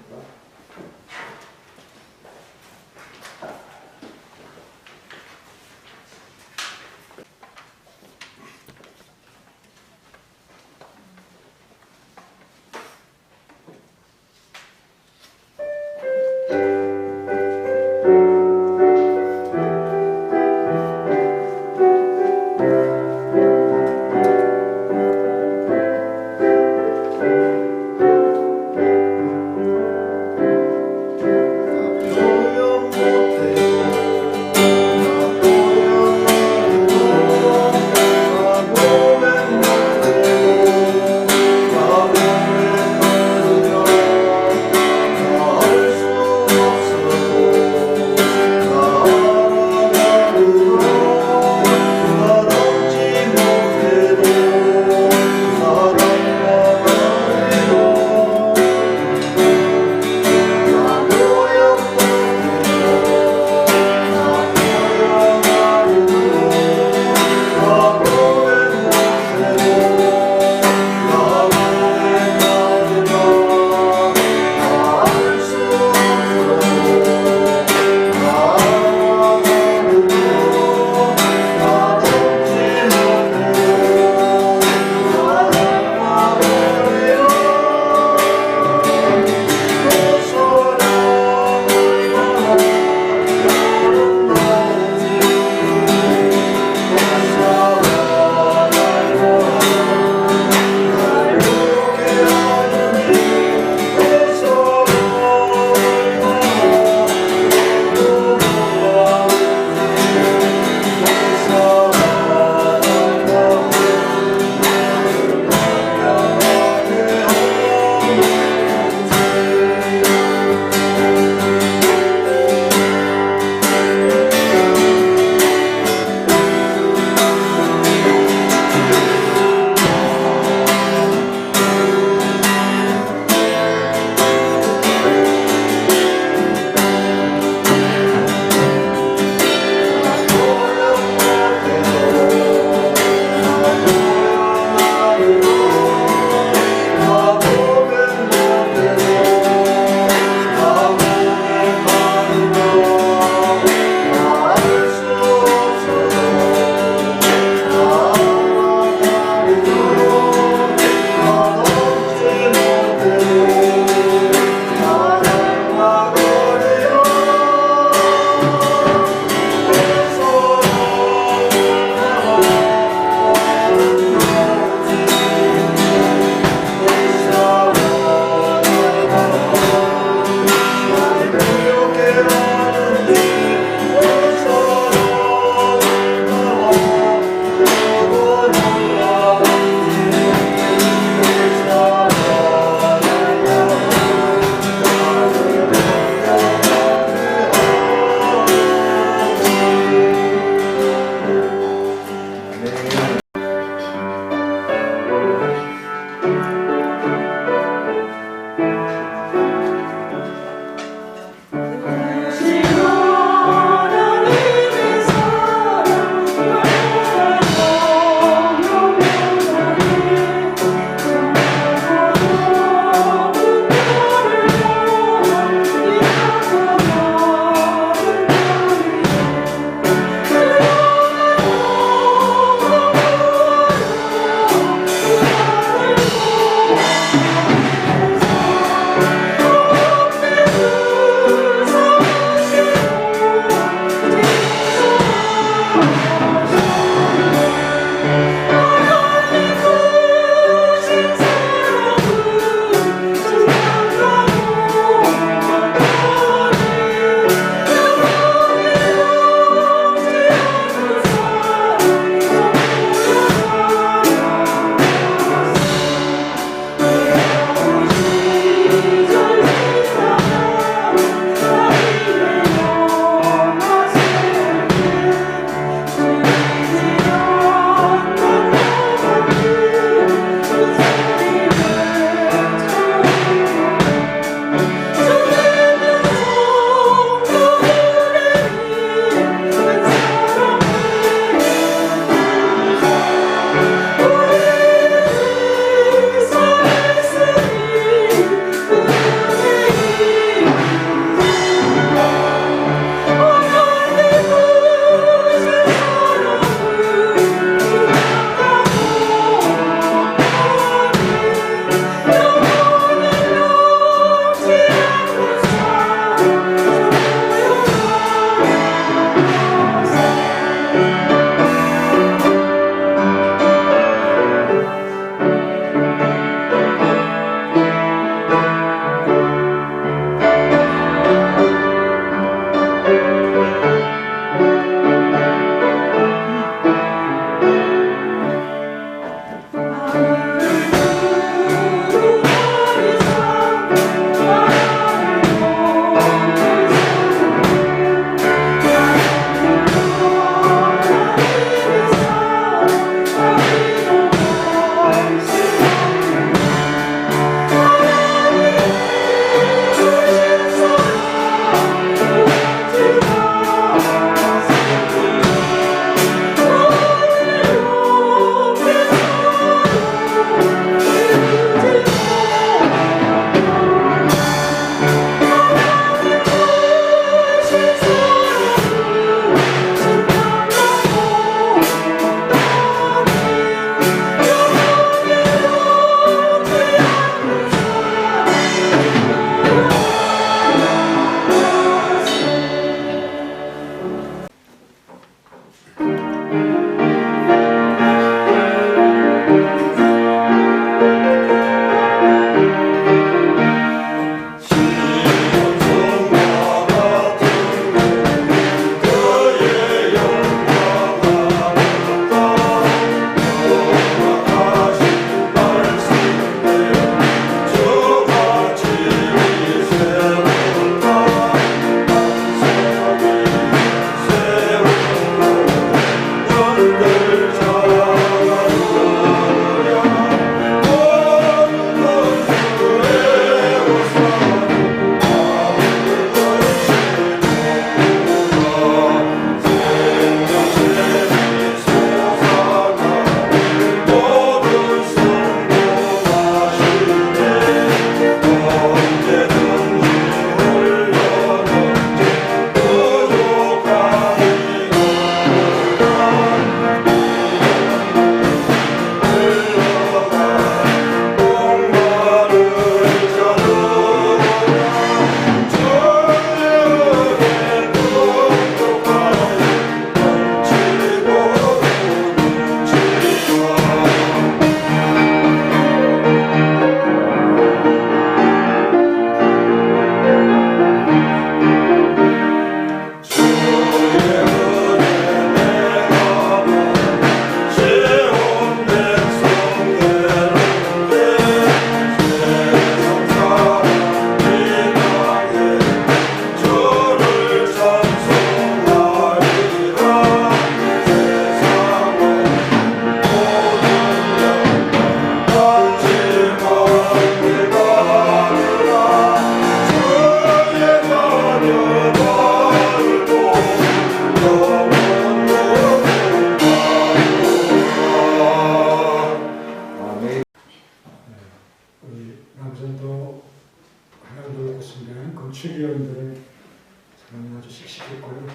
아주 씩씩했고요.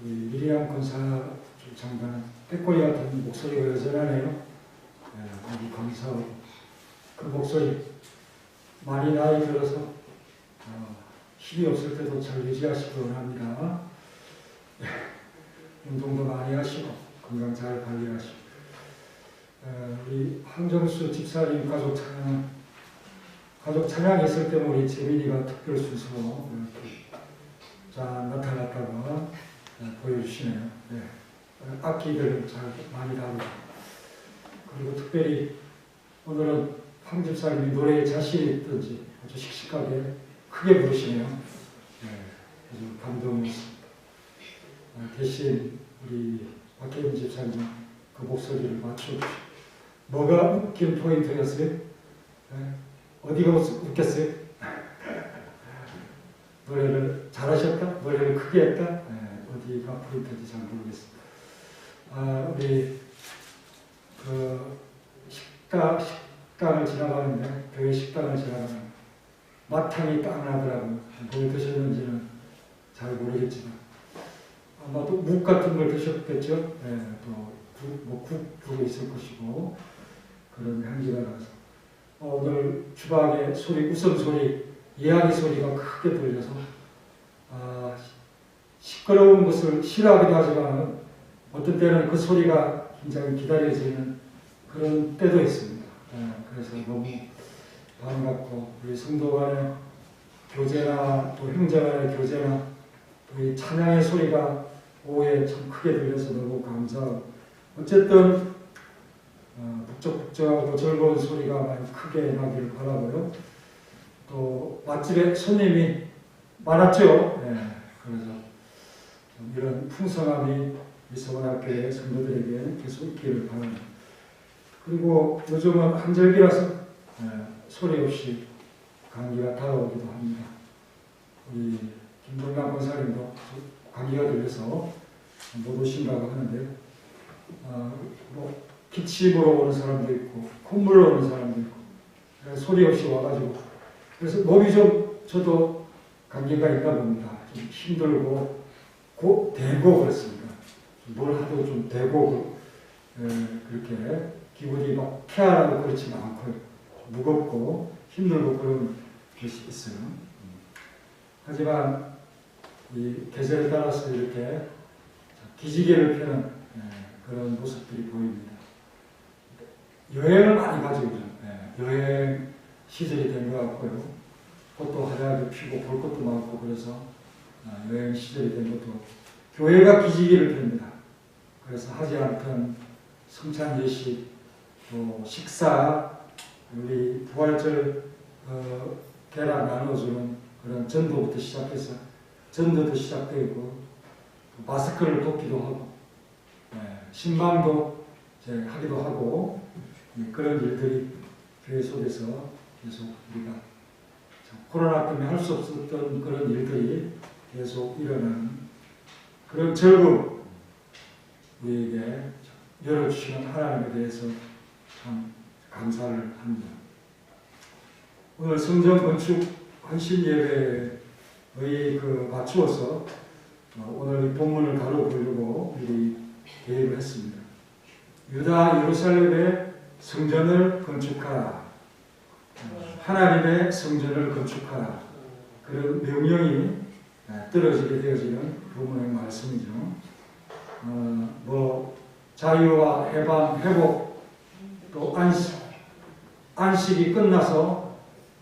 우리 미리암 권사 장관은 빼꼬리 같은 목소리가 여전하네요. 아주 감사하고 그 목소리 많이 나이 들어서 힘이 없을 때도 잘 유지하시기 원합니다. 운동도 많이 하시고 건강 잘 관리하시고 우리 황정수 집사님 가족 찬양 있을 때 우리 재민이가 특별 순서로 이렇게 자 나타났다가 보여주시네요. 네. 악기들 잘 많이 다루고 그리고 특별히 오늘은 황 집사님이 노래에 자신이 있든지 아주 씩씩하게 크게 부르시네요. 네. 아주 감동이었습니다. 대신 우리 박혜민 집사님 그 목소리를 맞춰주시고 뭐가 웃긴 포인트였어요? 네. 어디가 웃겼어요? 노래를 잘하셨다? 노래를 크게 했다? 네. 어디가 포인트인지 잘 모르겠습니다. 우리 그 식당을 지나가는데 교회 식당을 지나가는 마탕이 딱 나더라고요. 뭘 드셨는지는 잘 모르겠지만 아마 또 묵 같은 걸 드셨겠죠. 네, 또국 부고 있을 것이고 그런 향기가 나서 오늘 주방의 소리, 웃음소리, 이야기 소리가 크게 들려서 시끄러운 것을 싫어하기도 하지만 어떤 때는 그 소리가 굉장히 기다려지는 그런 때도 있습니다. 그래서 너무 반갑고 우리 성도 간의 교제나 또 형제 간의 교제나 또 이 찬양의 소리가 오후에 참 크게 들려서 너무 감사하고 어쨌든 북적북적하고 즐거운 소리가 많이 크게 나기를 바라고요. 또 맛집에 손님이 많았죠. 네, 그래서 이런 풍성함이 미서관학교의 성도들에게 계속 있기를 바랍니다. 그리고 요즘은 한절기라서 소리 없이 감기가 다가오기도 합니다. 우리 김동남 권사님도 감기가 들려서 못 오신다고 하는데 뭐 기침으로 오는 사람도 있고 콧물로 오는 사람도 있고 소리 없이 와가지고 그래서 몸이 좀 저도 감기가 있나 봅니다. 좀 힘들고 대고 그렇습니다. 뭘 하도 좀 대고 그렇게 기분이 막 쾌활하고 그렇지는 않고요. 무겁고 힘들고 그런 것이 있어요. 하지만 이 계절에 따라서 이렇게 기지개를 펴는 그런 모습들이 보입니다. 여행을 많이 가지고 여행 시절이 된 것 같고요. 꽃도 화려하게 피고 볼 것도 많고 그래서 여행 시절이 된 것도 교회가 기지개를 펴니다. 그래서 하지 않던 성찬 예식, 또 식사, 우리 부활절 계란 나눠주는 그런 전도부터 시작해서 전도도 시작되고 마스크를 돕기도 하고 신방도 하기도 하고 그런 일들이 교회 속에서 계속 우리가 코로나 때문에 할 수 없었던 그런 일들이 계속 일어나는 그런 즐거움 우리에게 열어주시는 하나님에 대해서 참 감사를 합니다. 오늘 성전 건축 헌신 예배의 맞추어서 오늘 이 본문을 다뤄보려고 미리 계획을 했습니다. 유다 예루살렘의 성전을 건축하라. 하나님의 성전을 건축하라. 그런 명령이 떨어지게 되어지는 본문의 말씀이죠. 자유와 해방, 회복, 또 안식이 끝나서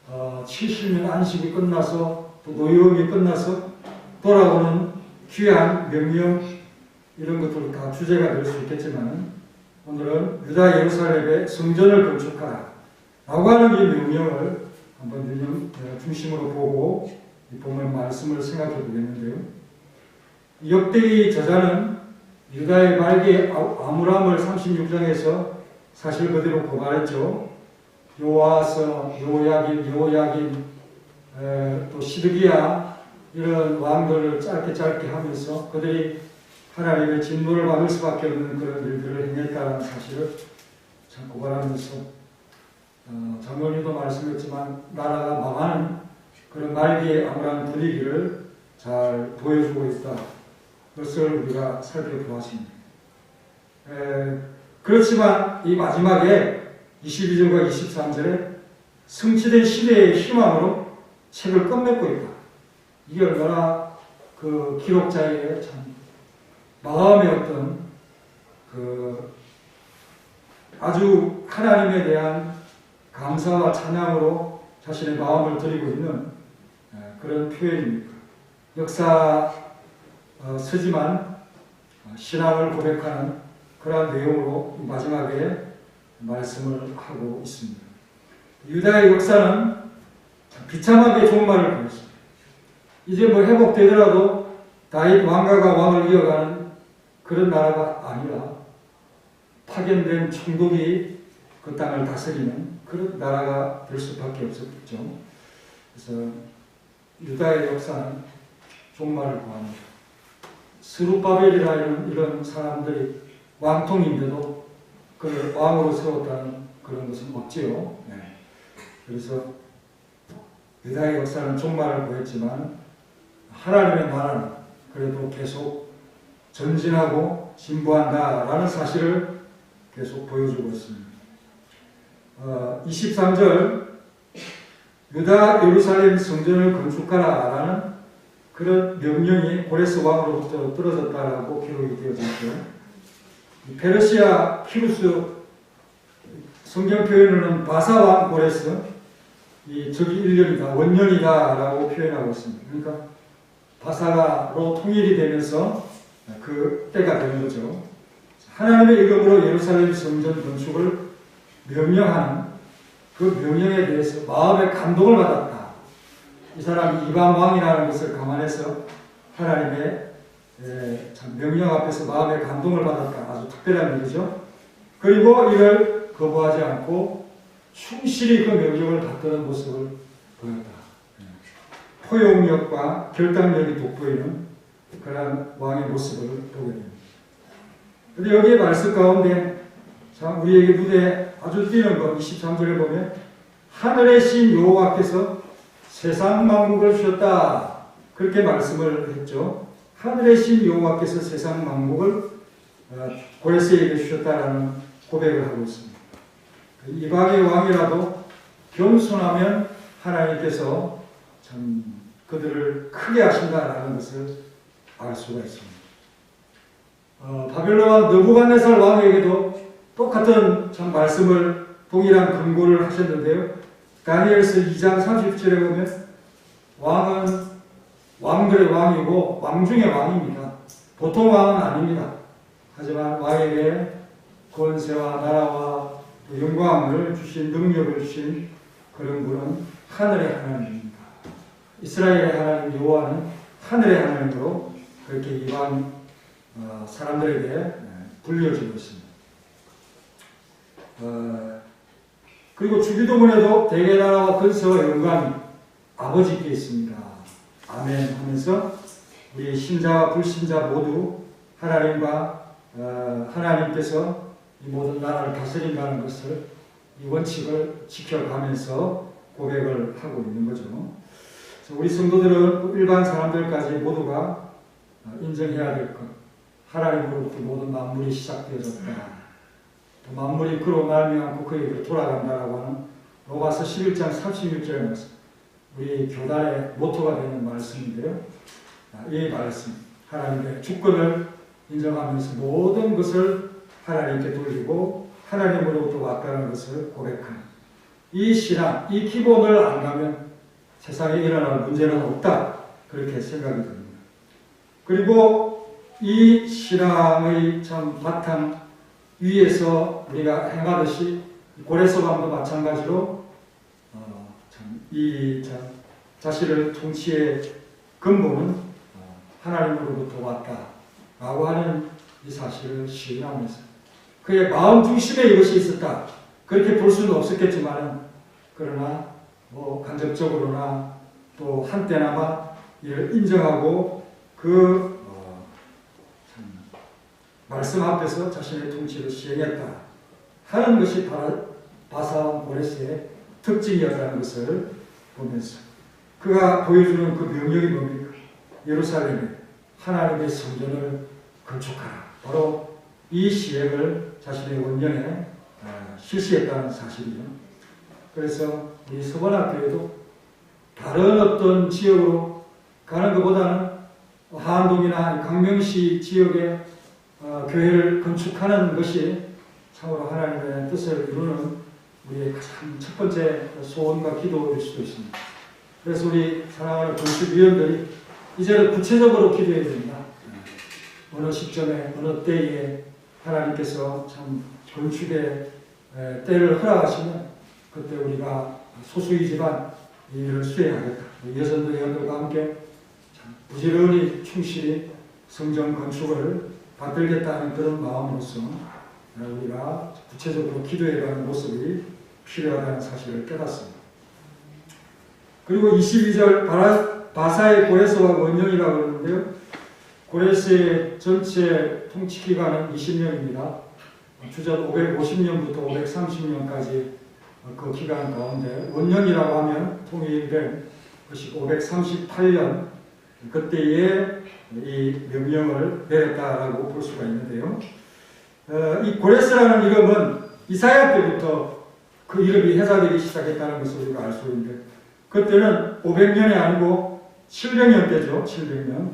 70년 안식이 끝나서 또 노여움이 끝나서 돌아오는 귀한 명령 이런 것들 다 주제가 될 수 있겠지만 오늘은 유다 예루살렘의 성전을 건축하라 라고 하는 이 명령을 한번 중심으로 보고 이 본문 말씀을 생각해 보겠는데요. 역대기 저자는 유다의 말기 아므람을 36장에서 사실 그대로 고발했죠. 요아서, 요야긴, 또 시드기야 이런 왕들을 짧게 하면서 그들이 하나님의 진노를 받을 수밖에 없는 그런 일들을 행했다는 사실을 참 고발하면서 장로님도 말씀했지만 나라가 망하는 그런 말기의 암울한 분위기를 잘 보여주고 있다. 그것을 우리가 살펴보았습니다. 그렇지만 이 마지막에 22절과 23절에 성취된 시대의 희망으로 책을 끝맺고 있다. 이게 얼마나 그 기록자의 참 마음의 어떤 그 아주 하나님에 대한 감사와 찬양으로 자신의 마음을 드리고 있는 그런 표현입니다. 역사 서지만 신앙을 고백하는 그러한 내용으로 마지막에 말씀을 하고 있습니다. 유다의 역사는 비참하게 종말을 보였습니다. 이제 뭐 회복되더라도 다윗 왕가가 왕을 이어가는 그런 나라가 아니라 파견된 총독이 그 땅을 다스리는 그런 나라가 될 수밖에 없었죠. 그래서 유다의 역사는 종말을 보합니다. 스룹바벨이라 이런 사람들이 왕통인데도 그를 왕으로 세웠다는 그런 것은 없지요. 네. 그래서 유다의 역사는 종말을 보였지만 하나님의 나라는 그래도 계속 전진하고 진보한다라는 사실을 계속 보여주고 있습니다. 23절 유다 예루살렘 성전을 건축하라라는 그런 명령이 고레스 왕으로부터 떨어졌다라고 기록이 되어져 있죠. 페르시아 키루스 성경 표현으로는 바사 왕 고레스 이 적이 1년이다 원년이다라고 표현하고 있습니다. 그러니까 바사가로 통일이 되면서 그 때가 되는 거죠. 하나님의 이름으로 예루살렘 성전 건축을 명령하는 그 명령에 대해서 마음의 감동을 받았다. 이 사람이 이방 왕이라는 것을 감안해서 하나님의 참 명령 앞에서 마음의 감동을 받았다. 아주 특별한 일이죠. 그리고 이를 거부하지 않고 충실히 그 명령을 받드는 모습을 보였다. 포용력과 결단력이 돋보이는 그런 왕의 모습을 보게 됩니다. 그런데 여기에 말씀 가운데 참 우리에게 눈에 아주 띄는 것 23절에 보면 하늘의 신 여호와께서 세상 만국을 주셨다. 그렇게 말씀을 했죠. 하늘의 신 여호와께서 세상 만국을 고레스에게 주셨다라는 고백을 하고 있습니다. 이방의 왕이라도 겸손하면 하나님께서 참 그들을 크게 하신다라는 것을 알 수가 있습니다. 바벨론 왕 느부갓네살 왕에게도 똑같은 참 말씀을 동일한 근거를 하셨는데요. 다니엘서 2장 30절에 보면 왕은 왕들의 왕이고 왕 중의 왕입니다. 보통 왕은 아닙니다. 하지만 왕에게 권세와 나라와 영광을 주신 능력을 주신 그런 분은 하늘의 하나님입니다. 이스라엘의 하나님 여호와는 하늘의 하나님으로 그렇게 이방 사람들에게 불려지고 있습니다. 그리고 주기도문에도 대개 나라와 근세와 영광이 아버지께 있습니다. 아멘 하면서 우리 신자와 불신자 모두 하나님과 하나님께서 이 모든 나라를 다스린다는 것을 이 원칙을 지켜가면서 고백을 하고 있는 거죠. 우리 성도들은 일반 사람들까지 모두가 인정해야 될 것. 하나님으로부터 모든 만물이 시작되어졌다. 만물이 그로 말미암고 그에게로 돌아간다라고 하는 로마서 11장 36절에 말씀. 우리 교단의 모토가 되는 말씀인데요. 이 말씀, 하나님의 주권을 인정하면서 모든 것을 하나님께 돌리고 하나님으로부터 왔다는 것을 고백하는 이 신앙, 이 기본을 안 가면 세상에 일어날 문제는 없다. 그렇게 생각이 듭니다. 그리고 이 신앙의 참 바탕 위에서 우리가 행하듯이 고레스왕도 마찬가지로 이 자신의 통치의 근본은 하나님으로부터 왔다라고 하는 이 사실을 시인하면서 그의 마음 중심에 이것이 있었다. 그렇게 볼 수는 없었겠지만 그러나 뭐 간접적으로나 또 한때나마 이를 인정하고 그 말씀 앞에서 자신의 통치를 시행했다 하는 것이 바사왕 고레스의 특징이었다는 것을 보면서 그가 보여주는 그 명령이 뭡니까? 예루살렘에 하나님의 성전을 건축하라. 바로 이 시행을 자신의 원년에 실시했다는 사실이죠. 그래서 우리 서원학교에도 다른 어떤 지역으로 가는 것보다는 하안동이나 강명시 지역에 교회를 건축하는 것이 참으로 하나님의 뜻을 이루는 우리의 가장 첫 번째 소원과 기도일 수도 있습니다. 그래서 우리 사랑하는 건축위원들이 이제는 구체적으로 기도해야 됩니다. 어느 시점에 어느 때에 하나님께서 참 건축의 때를 허락하시면 그때 우리가 소수이지만 이 일을 수행하겠다. 여선도 회원들과 함께 참 부지런히 충실히 성전 건축을 받들겠다는 그런 마음으로서 우리가 구체적으로 기도해가는 모습이 필요하다는 사실을 깨닫습니다. 그리고 22절 바사의 고레스와 원년이라고 그러는데요. 고레스의 전체 통치기간은 20년입니다. 주전 550년부터 530년까지 그 기간 가운데 원년이라고 하면 통일된 것이 538년 그때에 이 명령을 내렸다라고 볼 수가 있는데요. 이 고레스라는 이름은 이사야 때부터 그 이름이 해석되기 시작했다는 것을 우리가 알 수 있는데 그때는 500년이 아니고 700년 때죠. 700년.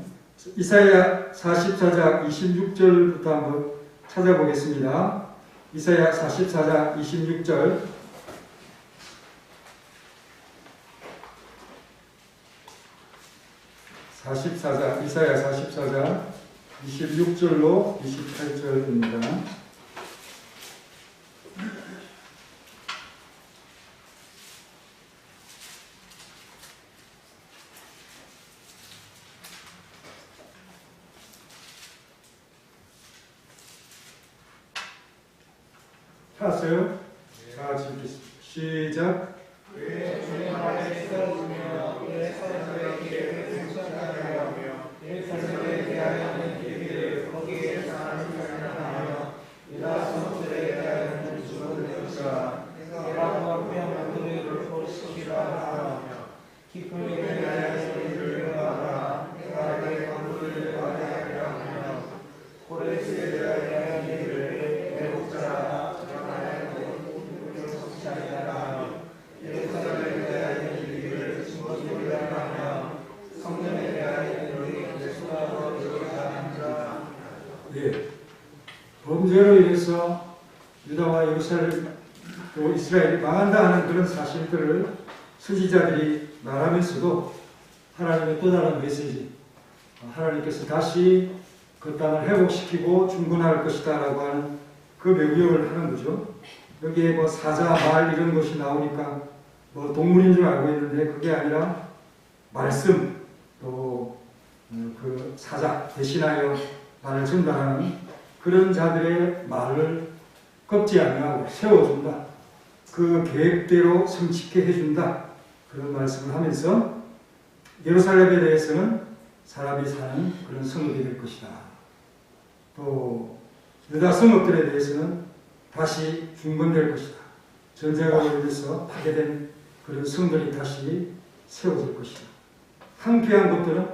이사야 44장 26절부터 한번 찾아보겠습니다. 이사야 44장 26절 이사야 44장 26절로 28절입니다. 찾았어요? 자, 지금 시작. 왜 주님 안에 세워주며 왜 사람들의 길을 성천하며 왜 사람들에 대하여는 길을 거기에 사람을 살려하며 유다 성들에 대하여는 죽을 것이라 내가 명한 그들을 포시키라 하며 깊은 일에 대하여는 일을 하라 내가 내 강물을 관리하리라 하며 고레스에 대하여는 일을 매국자라 예루살렘에 대하여 일을 증거주리라 하며 성전에 대하여 일을 계속하고 이르리라. 예, 범죄로 인해서 유다와 예루살렘 또 이스라엘이 망한다 하는 그런 사실들을 선지자들이 말하면서도 하나님의 또 다른 메시지, 하나님께서 다시 그 땅을 회복시키고 중건할 것이다 라고 하는 그 명령을 하는 거죠. 여기에 뭐 사자, 말 이런 것이 나오니까 뭐 동물인 줄 알고 있는데 그게 아니라 말씀 또 그 사자 대신하여 말을 전달하는 그런 자들의 말을 꺾지 아니하고 세워준다. 그 계획대로 성취케 해준다. 그런 말씀을 하면서 예루살렘에 대해서는 사람이 사는 그런 성읍이 될 것이다. 또 유다 성읍들에 대해서는 다시 중건될 것이다. 전쟁으로 인해서 파괴된 그런 성들이 다시 세워질 것이다. 황폐한 것들은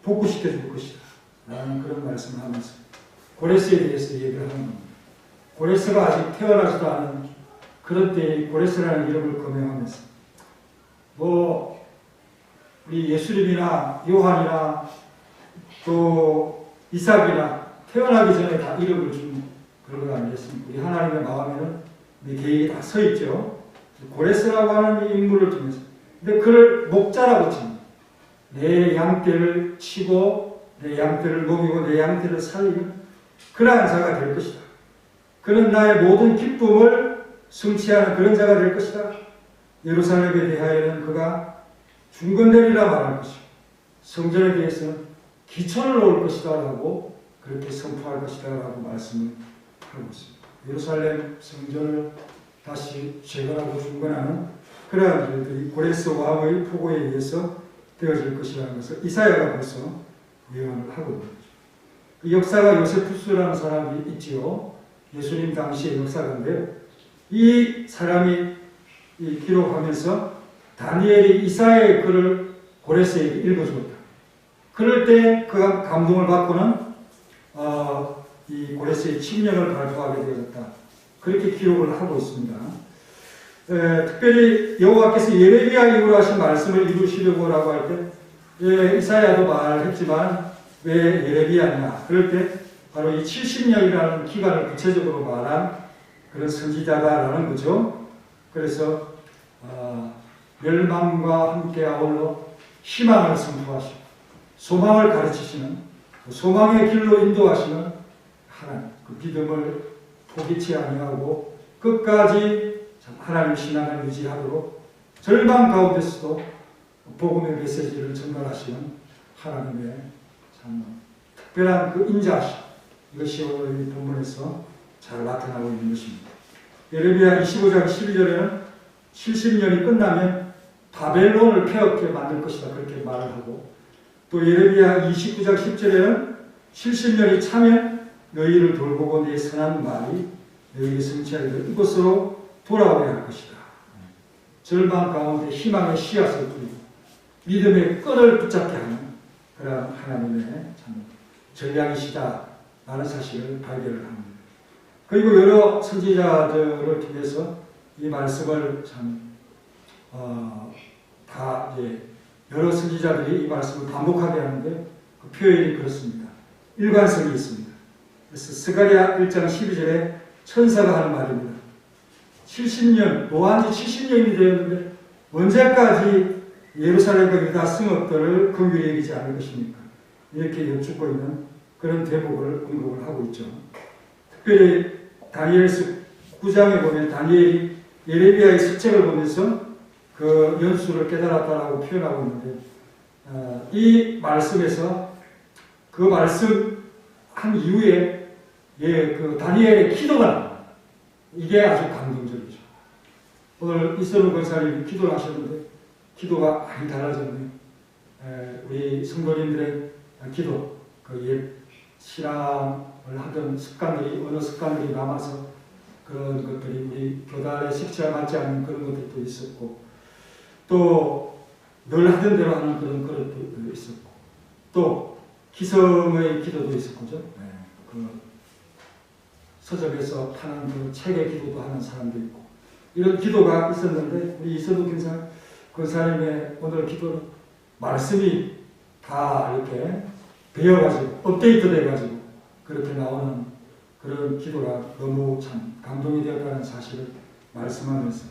복구시켜 줄 것이다. 라는 그런 말씀을 하면서 고레스에 대해서 얘기를 하는 겁니다. 고레스가 아직 태어나지도 않은 그런 때에 고레스라는 이름을 거명하면서 뭐 우리 예수님이나 요한이나 또 이삭이나 태어나기 전에 다 이름을 준 그런 거 아니겠습니까? 우리 하나님의 마음에는 이 계획이 다 서 있죠. 고레스라고 하는 이 인물을 통해서. 근데 그를 목자라고 칩니다. 내 양떼를 치고 내 양떼를 먹이고 내 양떼를 살리는 그러한 자가 될 것이다. 그는 나의 모든 기쁨을 성취하는 그런 자가 될 것이다. 예루살렘에 대하여는 그가 중건되리라 말할 것이고 성전에 대해서는 기초를 놓을 것이다 라고 그렇게 선포할 것이다 라고 말씀을 하고 있습니다. 예루살렘 성전을 다시 재건하고 중건하는 그러한 일들이 고레스 왕의 포고에 의해서 되어질 것이라는 것을 이사야가 벌써 예언을 하고 있는 거죠. 그 역사가 요세푸스라는 사람이 있지요. 예수님 당시의 역사인데 이 사람이 기록하면서 다니엘이 이사야의 글을 고레스에게 읽어주었다. 그럴 때 그 감동을 받고는 이 고레스의 칙령을 발표하게 되었다. 그렇게 기록을 하고 있습니다. 특별히 여호와께서 예레미야 이후로 하신 말씀을 이루시려고라고 할 때 이사야도 말했지만 왜 예레미야냐? 그럴 때 바로 이 70년이라는 기간을 구체적으로 말한 그런 선지자다라는 거죠. 그래서 멸망과 함께 아울러 희망을 선포하시고 소망을 가르치시는 소망의 길로 인도하시는 하나님, 그 믿음을 포기치 아니하고 끝까지 하나님 신앙을 유지하도록 절망 가운데서도 복음의 메시지를 전달하시는 하나님의 참 특별한 그 인자하심, 이것이 오늘 이 본문에서 잘 나타나고 있는 것입니다. 예레미야 25장 12절에는 70년이 끝나면 바벨론을 폐업해 만들 것이다 그렇게 말을 하고, 또 예레미야 29장 10절에는 70년이 차면 너희를 돌보고 내 선한 말이 너희에게 성취하게 될 이곳으로 돌아오게 할 것이다. 절망 가운데 희망의 씨앗을 뿌리고 믿음의 끈을 붙잡게 하는 그런 하나님의 참 전략이시다 라는 사실을 발견을 합니다. 그리고 여러 선지자들을 통해서 이 말씀을 다 이제 여러 선지자들이 이 말씀을 반복하게 하는데 그 표현이 그렇습니다. 일관성이 있습니다. 그래서 스가랴 1장 12절에 천사가 하는 말입니다. 70년, 노한지 70년이 되었는데 언제까지 예루살렘과 유다 성읍들을 긍휼히 여기지 않을 것입니까? 이렇게 여쭙고 있는 그런 대목을 언급을 하고 있죠. 특별히 다니엘서 9장에 보면 다니엘이 예레미야의 서책을 보면서 그 연수를 깨달았다라고 표현하고 있는데 이 말씀에서 그 말씀 한 이후에 그 다니엘의 기도가 나옵니다. 이게 아주 감동적이죠. 오늘 이선우 권사님이 기도를 하셨는데 기도가 많이 달라졌네요. 우리 성도님들의 기도, 그 옛 신앙을 하던 습관들이, 언어 습관들이 남아서 그런 것들이 우리 교단의 식지와 맞지 않는 그런 것들도 있었고, 또 늘 하던 대로 하는 그런 것들도 있었고, 또 기성의 기도도 있었고, 그 서점에서 파는 그 책의 기도도 하는 사람도 있고, 이런 기도가 있었는데 우리 이선우 권사님의 오늘 기도는 말씀이 다 이렇게 배워가지고 업데이트 돼가지고 그렇게 나오는 그런 기도가 너무 참 감동이 되었다는 사실을 말씀하면서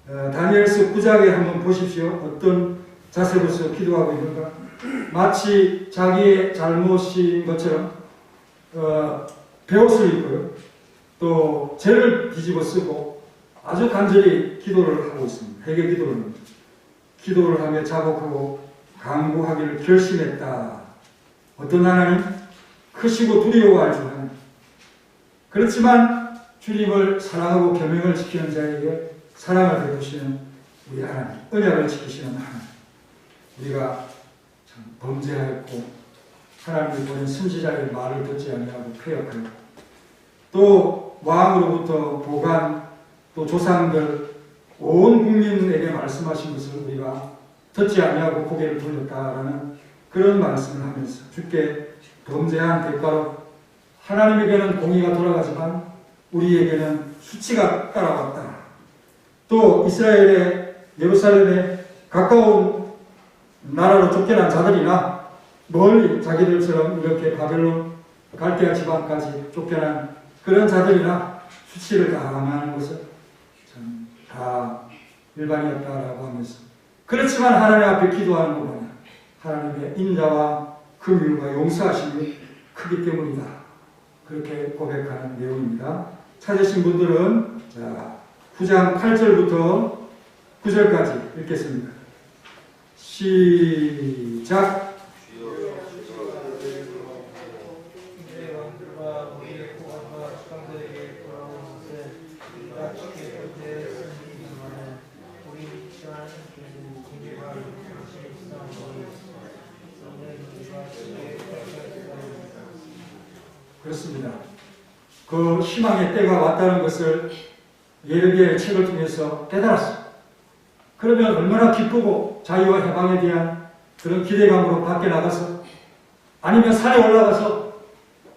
다니엘서 9장에 한번 보십시오. 어떤 자세로서 기도하고 있는가. 마치 자기의 잘못인 것처럼 베옷을 입고요, 또 죄를 뒤집어 쓰고 아주 간절히 기도를 하고 있습니다. 회개 기도를 하며 자복하고 강구하기를 결심했다. 어떤 하나님? 크시고 두려워할 줄 하나님. 그렇지만 주님을 사랑하고 계명을 지키는 자에게 사랑을 베푸시는 우리 하나님, 언약을 지키시는 하나님. 우리가 참 범죄하였고 하나님이 보낸 선지자의 말을 듣지 아니하고 폐역하였고, 또 왕으로부터 보관, 또 조상들 온 국민에게 말씀하신 것을 우리가 듣지 아니하고 고개를 돌렸다라는 그런 말씀을 하면서 주께 범죄한 대가로 하나님에게는 공의가 돌아가지만 우리에게는 수치가 따라왔다. 또 이스라엘의 예루살렘에 가까운 나라로 쫓겨난 자들이나 멀리 자기들처럼 이렇게 바벨론 갈대아 지방까지 쫓겨난 그런 자들이나 수치를 당하는 것은 참 다 일반이었다라고 하면서, 그렇지만 하나님 앞에 기도하는 것 마냥 하나님의 인자와 긍휼과 용서하심이 크기 때문이다. 그렇게 고백하는 내용입니다. 찾으신 분들은 9장 8절부터 9절까지 읽겠습니다. 시작. 그렇습니다. 그 희망의 때가 왔다는 것을 예레미야의 책을 통해서 깨달았어요. 그러면 얼마나 기쁘고 자유와 해방에 대한 그런 기대감으로 밖에 나가서 아니면 산에 올라가서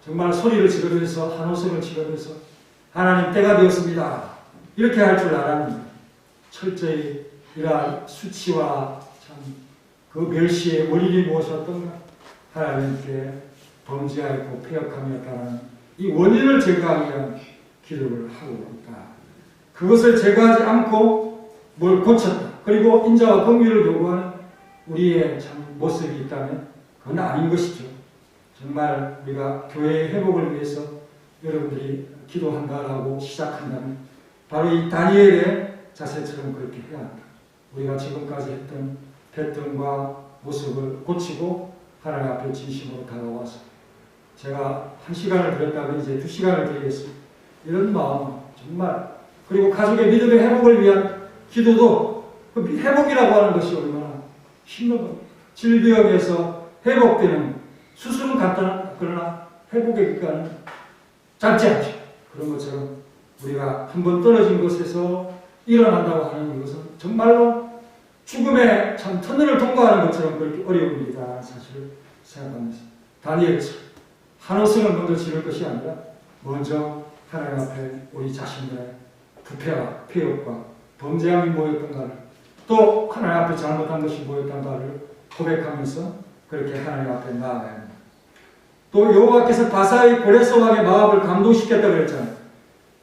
정말 소리를 지르면서 한호성을 지르면서 하나님 때가 되었습니다. 이렇게 할 줄 알았는데 철저히 이러한 수치와 참 그 멸시의 원인이 무엇이었던가 하나님께 범죄하였고 폐역함이었다는 이 원인을 제거하기 위한 기도를 하고 있다. 그것을 제거하지 않고 뭘 고쳤다. 그리고 인자와 긍휼을 요구하는 우리의 참 모습이 있다면 그건 아닌 것이죠. 정말 우리가 교회의 회복을 위해서 여러분들이 기도한다라고 시작한다면 바로 이 다니엘의 자세처럼 그렇게 해야 한다. 우리가 지금까지 했던 패턴과 모습을 고치고 하나님 앞에 진심으로 다가와서 제가 1시간을 드렸다면 이제 2시간을 드리겠습니다. 이런 마음 정말 그리고 가족의 믿음의 회복을 위한 기도도 그 회복이라고 하는 것이 얼마나 힘든 겁니다. 질병에서 회복되는 수술은 간단하다. 그러나 회복의 기간은 짧지 않죠. 그런 것처럼 우리가 한번 떨어진 곳에서 일어난다고 하는 것은 정말로 죽음의 참 터널을 통과하는 것처럼 그렇게 어려운 일이다 사실을 생각하면서 다니엘처럼 한호성을 먼저 지를 것이 아니라 먼저 하나님 앞에 우리 자신들의 부패와 폐역과 범죄함이 뭐였던가를 또 하나님 앞에 잘못한 것이 뭐였던가를 고백하면서 그렇게 하나님 앞에 나아가야 합니다. 또 여호와께서 바사의 고레스 왕의 마음을 감동시켰다고 그랬잖아요.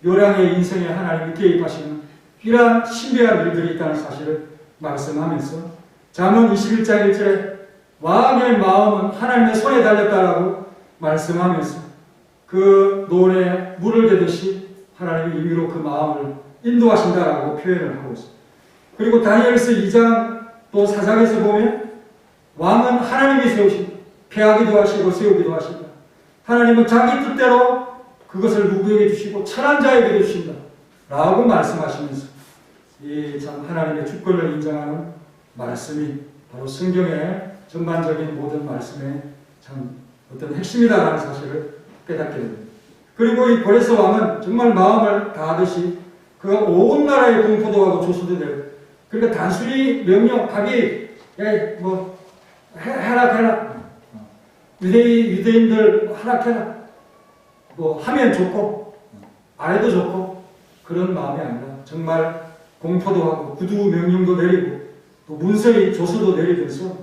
요량의 인생에 하나님이 개입하시는 이러한 신비한 일들이 있다는 사실을 말씀하면서 잠언 21장 1절에 왕의 마음은 하나님의 손에 달렸다라고 말씀하면서 그 논에 물을 대듯이 하나님이 임의로 그 마음을 인도하신다라고 표현을 하고 있습니다. 그리고 다니엘서 2장 또 4장에서 보면 왕은 하나님이 세우신다. 패하기도 하시고 세우기도 하신다. 하나님은 자기 뜻대로 그것을 누구에게 주시고 천한 자에게 주신다. 라고 말씀하시면서 이 참 하나님의 주권을 인정하는 말씀이 바로 성경의 전반적인 모든 말씀의 참 어떤 핵심이다라는 사실을 깨닫게 됩니다. 그리고 이 고레스 왕은 정말 마음을 다하듯이 그가 온 나라의 공포도 하고 조수도 되고 그러니까 단순히 명령 합의 뭐 하락해라 유대인들 하락해라 뭐 하면 좋고 안 해도 좋고 그런 마음이 아니라 정말 공포도 하고 구두 명령도 내리고 또 문서의 조서도 내리면서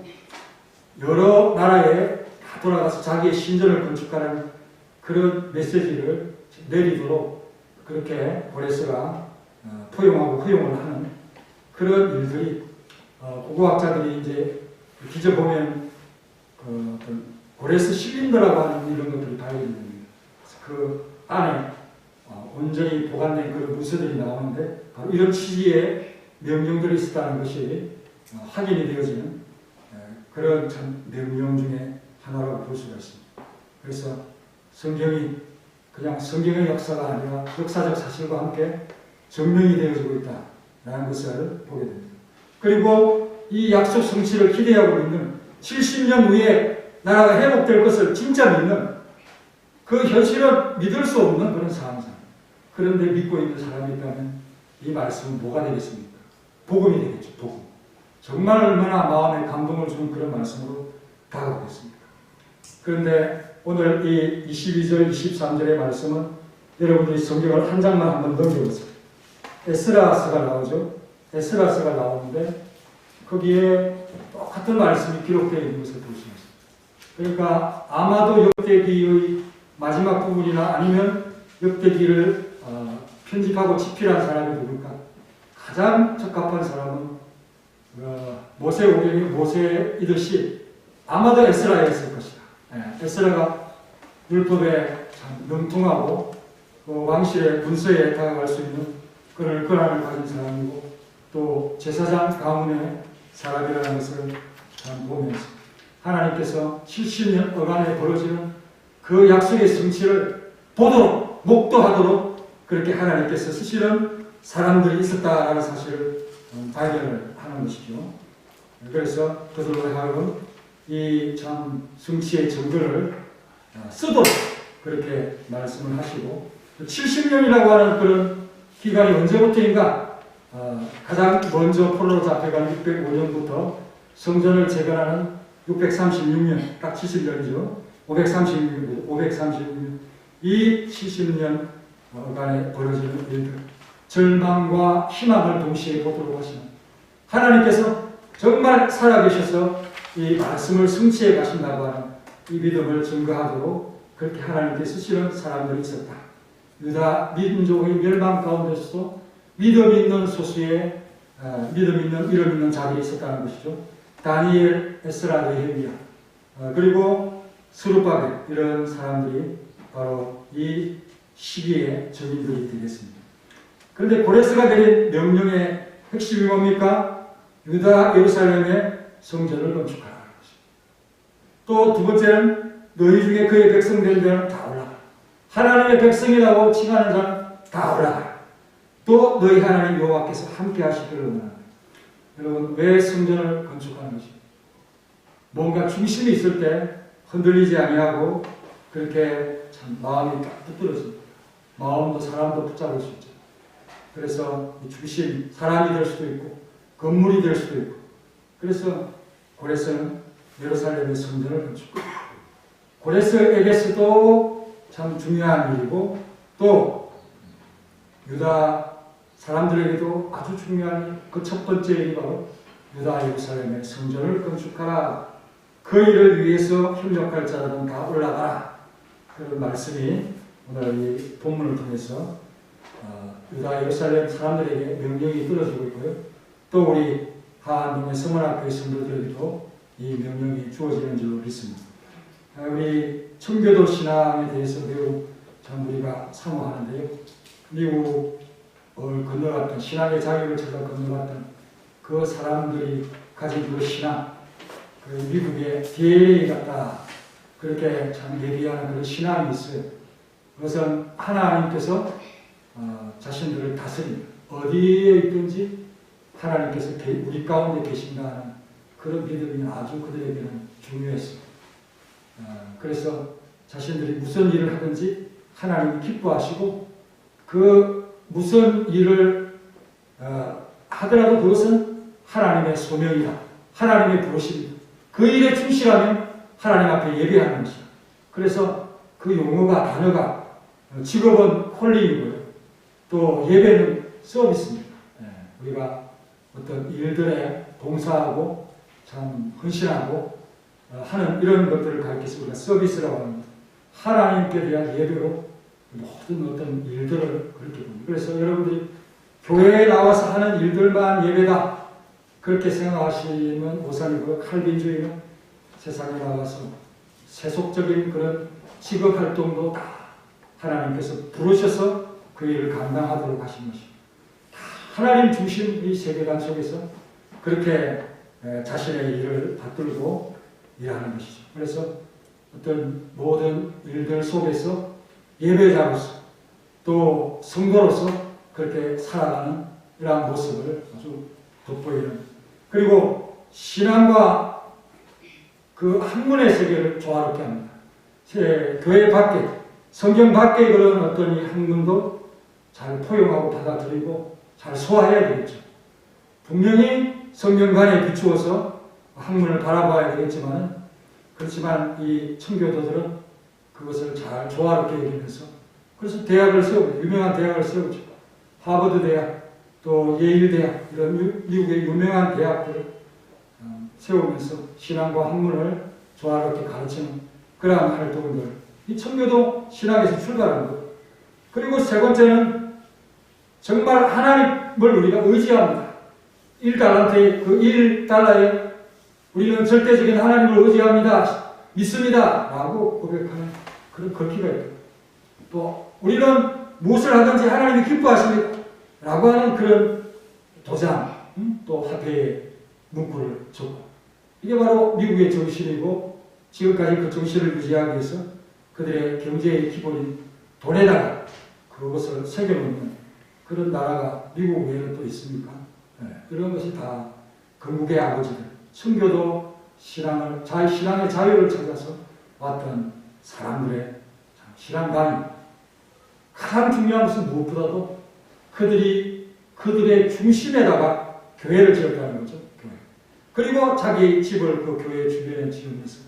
여러 나라에 다 돌아가서 자기의 신전을 건축하는 그런 메시지를 내리도록 그렇게 고레스가 포용하고 허용을 하는 그런 일들이 고고학자들이 이제 뒤져보면 고레스 실린더라고 하는 이런 것들이 발견됩니다. 그 안에 온전히 보관된 그런 문서들이 나오는데 바로 이런 취지의 명령들이 있었다는 것이 확인이 되어지는 그런 참 명령 중에 하나라고 볼 수가 있습니다. 그래서 성경이 그냥 성경의 역사가 아니라 역사적 사실과 함께 증명이 되어지고 있다는 것을 보게 됩니다. 그리고 이 약속 성취를 기대하고 있는 70년 후에 나라가 회복될 것을 진짜 믿는 그 현실은 믿을 수 없는 그런 상황입니다. 그런데 믿고 있는 사람이 있다면 이 말씀은 뭐가 되겠습니까? 복음이 되겠죠. 복음. 정말 얼마나 마음에 감동을 주는 그런 말씀으로 다가오겠습니까? 그런데 오늘 이 22절, 23절의 말씀은 여러분들이 성경을 한 장만 한번 넘겨보세요. 에스라서가 나오죠. 에스라서가 나오는데 거기에 똑같은 말씀이 기록되어 있는 것을 볼 수 있습니다. 그러니까 아마도 역대기의 마지막 부분이나 아니면 역대기를 편집하고 집필한 사람이 누굴까? 가장 적합한 사람은 모세 오경이 모세이듯이 아마도 에스라였을 것이다. 에스라가 율법에 참 능통하고 왕실의 문서에 다가갈 수 있는 그런 권한을 가진 사람이고 또 제사장 가문의 사람이라는 것을 참 보면서 하나님께서 70년 어간에 벌어지는 그 약속의 성취를 보도록 목도하도록 그렇게 하나님께서 쓰시는 사람들이 있었다라는 사실을 발견을 하는 것이죠. 그래서 그들로 하여금 이 참 성취의 증거를 쓰도록 그렇게 말씀을 하시고 70년이라고 하는 그런 기간이 언제부터인가 가장 먼저 포로로 잡혀간 605년부터 성전을 재건하는 636년, 딱 70년이죠. 536년. 이 70년간에 벌어지는 일들, 절망과 희망을 동시에 보도록 하시는 하나님께서 정말 살아계셔서 이 말씀을 성취해 가신다고 하는 이 믿음을 증거하도록 그렇게 하나님께 쓰시는 사람들이 있었다. 유다 민족의 멸망 가운데서도 믿음 있는 소수의 믿음 있는 이름 있는 자들이 있었다는 것이죠. 다니엘, 에스라, 느헤미야, 그리고 스룹바벨 이런 사람들이 바로 이 시기의 증인들이 되겠습니다. 그런데 고레스가 내린 명령의 핵심이 뭡니까? 유다 예루살렘의 성전을 건축하라는 것입니다. 또 두 번째는 너희 중에 그의 백성된 자는 다 올라가. 하나님의 백성이라고 칭하는 자는 다 올라가. 또 너희 하나님 여호와께서 함께 하시기를 원합니다. 여러분, 왜 성전을 건축하는 것입니까? 뭔가 중심이 있을 때 흔들리지 아니하고 그렇게 참 마음이 딱 붙들어집니다. 마음도 사람도 붙잡을 수 있죠. 그래서 이 중심, 사람이 될 수도 있고 건물이 될 수도 있고, 그래서 고레스는 예루살렘의 성전을 건축합니다. 고레스에게서도 참 중요한 일이고 또 유다 사람들에게도 아주 중요한 그 첫 번째 일이 바로 유다 예루살렘의 성전을 건축하라. 그 일을 위해서 협력할 자들은 다 올라가라. 그런 말씀이 오늘 이 본문을 통해서 유다 예루살렘 사람들에게 명령이 떨어지고 있고요. 또 우리 하안동의 성원학교의 성도들에게도 이 명령이 주어지는 줄로 믿습니다. 우리 청교도 신앙에 대해서 매우 참 우리가 사모하는데요. 미국을 건너갔던, 신앙의 자유를 찾아 건너갔던 그 사람들이 가진 그 신앙, 그 미국의 DNA 같다, 그렇게 참 얘기하는 그런 신앙이 있어요. 그것은 하나님께서 자신들을 다스립니다. 어디에 있든지 하나님께서 우리 가운데 계신다는 그런 믿음이 아주 그들에게는 중요했습니다. 그래서 자신들이 무슨 일을 하든지 하나님이 기뻐하시고 그 무슨 일을 하더라도 그것은 하나님의 소명이다. 하나님의 부르심이다. 그 일에 충실하면 하나님 앞에 예배하는 것이다. 그래서 그 용어가, 단어가 직업은 콜링이고요. 또 예배는 서비스입니다. 우리가 어떤 일들에 봉사하고 참 헌신하고 하는 이런 것들을 가리켜서 우리가 서비스라고 합니다. 하나님께 대한 예배로 모든 어떤 일들을 그렇게 봅니다. 그래서 여러분들이 교회에 나와서 하는 일들만 예배다, 그렇게 생각하시면 오산이고, 칼빈주의는 세상에 나와서 세속적인 그런 직업 활동도 다 하나님께서 부르셔서 그 일을 감당하도록 하신 것입니다. 하나님 중심 이 세계관 속에서 그렇게 자신의 일을 받들고 일하는 것이죠. 그래서 어떤 모든 일들 속에서 예배자로서 또 성도로서 그렇게 살아가는 이러한 모습을 아주 돋보이는, 그리고 신앙과 그 학문의 세계를 조화롭게 합니다. 교회 밖에, 성경 밖에 그런 어떤 이 학문도 잘 포용하고 받아들이고 잘 소화해야 되겠죠. 분명히 성경관에 비추어서 학문을 바라봐야 되겠지만, 그렇지만 이 청교도들은 그것을 잘 조화롭게 여기면서, 그래서 대학을 세우고, 유명한 대학을 세우죠. 하버드 대학, 또 예일 대학, 이런 미국의 유명한 대학들을 세우면서 신앙과 학문을 조화롭게 가르치는 그러한 활동들, 이 청교도 신학에서 출발하는 것. 그리고 세 번째는 정말 하나님을 우리가 의지합니다. 1달란트의 그 1달러에 우리는 절대적인 하나님을 의지합니다, 믿습니다 라고 고백하는 그런 글귀가 있고, 또 우리는 무엇을 하든지 하나님이 기뻐하십니다 라고 하는 그런 도장, 또 화폐의 문구를 줬고, 이게 바로 미국의 정신이고, 지금까지 그 정신을 유지하기 위해서 그들의 경제의 기본인 돈에다가 그것을 새겨놓는 그런 나라가 미국 외에는 또 있습니까? 이런 것이 다 건국의 아버지들, 청교도 신앙의 자유를 찾아서 왔던 사람들의 신앙관이, 가장 중요한 것은 무엇보다도 그들이 그들의 중심에다가 교회를 지었다는 거죠. 교회. 그리고 자기 집을 그 교회 주변에 지으면서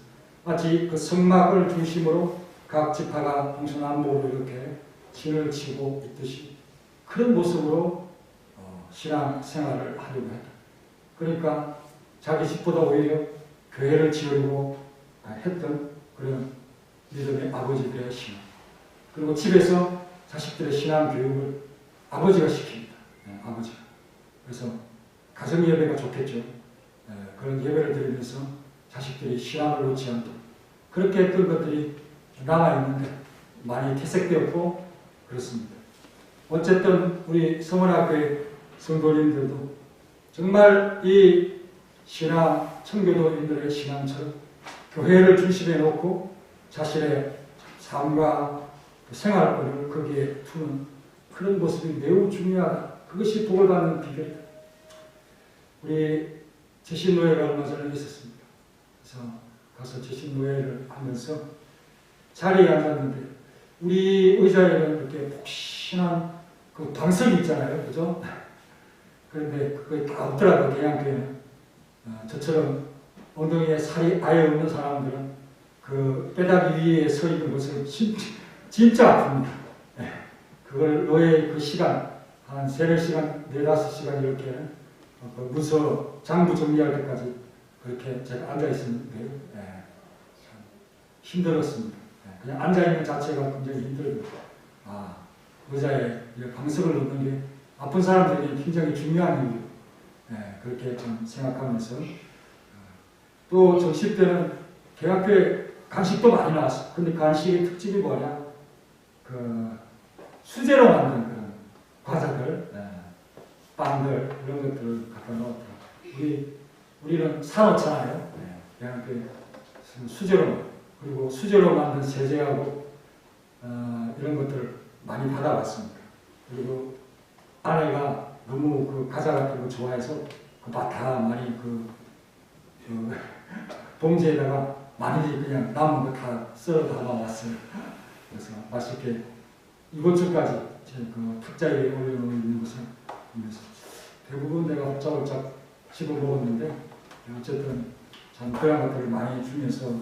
마치 그 성막을 중심으로 각 지파가 동서남북으로 이렇게 진을 치고 있듯이 그런 모습으로 신앙 생활을 하려고 했다. 그러니까 자기 집보다 오히려 교회를 지으려고 했던 그런 믿음의 아버지들의 신앙. 그리고 집에서 자식들의 신앙 교육을 아버지가 시킵니다. 아버지가. 그래서 가정 예배가 좋겠죠. 그런 예배를 드리면서 자식들이 신앙을 놓지 않도록 그렇게 했던 것들이 남아있는데 많이 퇴색되었고 그렇습니다. 어쨌든 우리 성원학교의 성도님들도 정말 이 신앙, 청교도인들의 신앙처럼 교회를 중심에 놓고 자신의 삶과 생활권을 거기에 두는 그런 모습이 매우 중요하다. 그것이 복을 받는 비결이다. 우리 제신노예가 얼마 전에 있었습니다. 그래서 가서 제신노예를 하면서 자리에 앉았는데 우리 의자에는 이렇게 폭신한 그 방석이 있잖아요. 그죠? 그런데 그게 다 없더라고요. 개양교회는. 저처럼 엉덩이에 살이 아예 없는 사람들은 그 뼈다귀 위에 서 있는 것은 진짜 아픕니다. 그걸 노예 그 시간, 한 3-4시간, 4-5시간 이렇게 문서, 장부 정리할 때까지 그렇게 제가 앉아 있었는데요. 참 힘들었습니다. 그냥 앉아 있는 자체가 굉장히 힘들고, 의자에 방석을 놓는 게 아픈 사람들에게 굉장히 중요한 일이에요. 그렇게 좀 생각하면서 또 정식 때는 개학교에 간식도 많이 나왔어. 근데 간식의 특징이 뭐냐? 그 수제로 만든 그런 과자들, 빵들 이런 것들을 갖다 넣었더라고요. 우리는 사놓잖아요. 개학교에 수제로, 그리고 수제로 만든 세제하고 이런 것들을 많이 받아왔습니다. 그리고 아내가 너무 그 과자 같은 거 좋아해서 그 다 많이 그 봉지에다가 많이 그냥 남은 거 다 썰어 담아왔어요. 그래서 맛있게 이곳저까지 그 탁자에 올려놓는 것을 보면서 대부분 내가 홀짝홀짝 씹어 먹었는데 어쨌든 참 그런 것들을 많이 주면서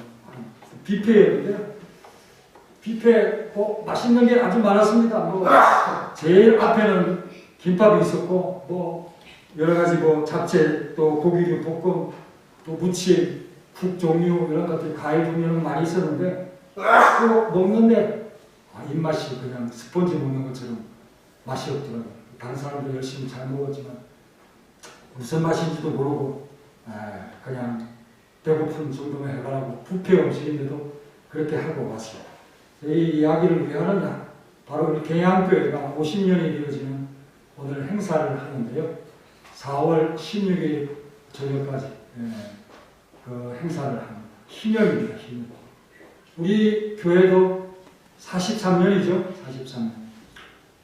뷔페였는데 뷔페 맛있는 게 아주 많았습니다. 뭐 제일 앞에는 김밥이 있었고 뭐 여러 가지 뭐 잡채 또 고기류 볶음 또 무침 국 종류 이런 것들 과일 종류는 많이 있었는데 또 먹는데 입맛이 그냥 스펀지 먹는 것처럼 맛이 없더라고요. 다른 사람들 열심히 잘 먹었지만 무슨 맛인지도 모르고 그냥 배고픈 정도만 해가라고 뷔페 음식인데도 그렇게 하고 왔어요. 이 이야기를 왜 하느냐? 바로 우리 개양교회가 50년이 되어지는 오늘 행사를 하는데요. 4월 16일 저녁까지 그 행사를 합니다. 희명입니다. 희명. 우리 교회도 43년이죠. 43년.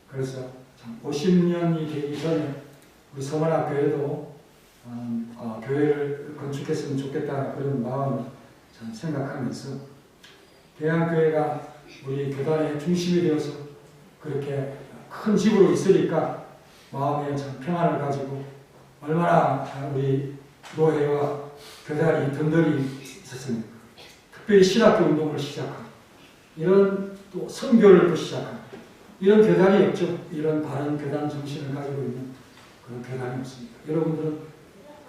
그래서 참 50년이 되기 전에 우리 성원학교회도 교회를 건축했으면 좋겠다 그런 마음을 참 생각하면서 개양교회가 우리 교단의 중심이 되어서 그렇게 큰 집으로 있으니까 마음에 참 평안을 가지고 얼마나 우리 노회와 교단이 든든히 있었습니까. 특별히 신학교 운동을 시작하고 이런 또 선교를 또 시작하고 이런 교단이 없죠. 이런 바른 교단 정신을 가지고 있는 그런 교단이 없습니다. 여러분들은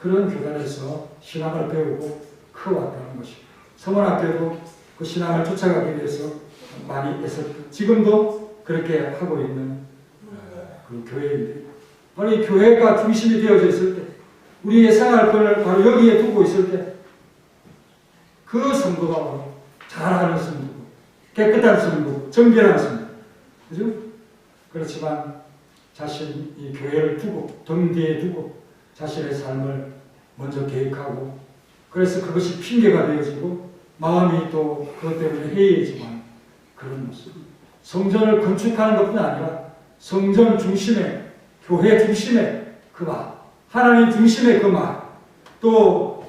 그런 교단에서 신앙을 배우고 커왔다는 것입니다. 성원학교도 그 신앙을 쫓아가기 위해서 많이 애썼고 지금도 그렇게 하고 있는 그 교회인데 바로 이 교회가 중심이 되어져 있을 때 우리의 생활권을 바로 여기에 두고 있을 때 그 성도가 바로 잘하는 성도고 깨끗한 성도고 정결한 성도 그죠? 그렇지만 자신이 이 교회를 두고 등 뒤에 두고 자신의 삶을 먼저 계획하고 그래서 그것이 핑계가 되어지고 마음이 또 그것 때문에 해이해지만 그런 모습. 성전을 건축하는 것뿐 아니라 성전 중심에 교회 중심에 그 마음, 하나님 중심의 그 마음, 또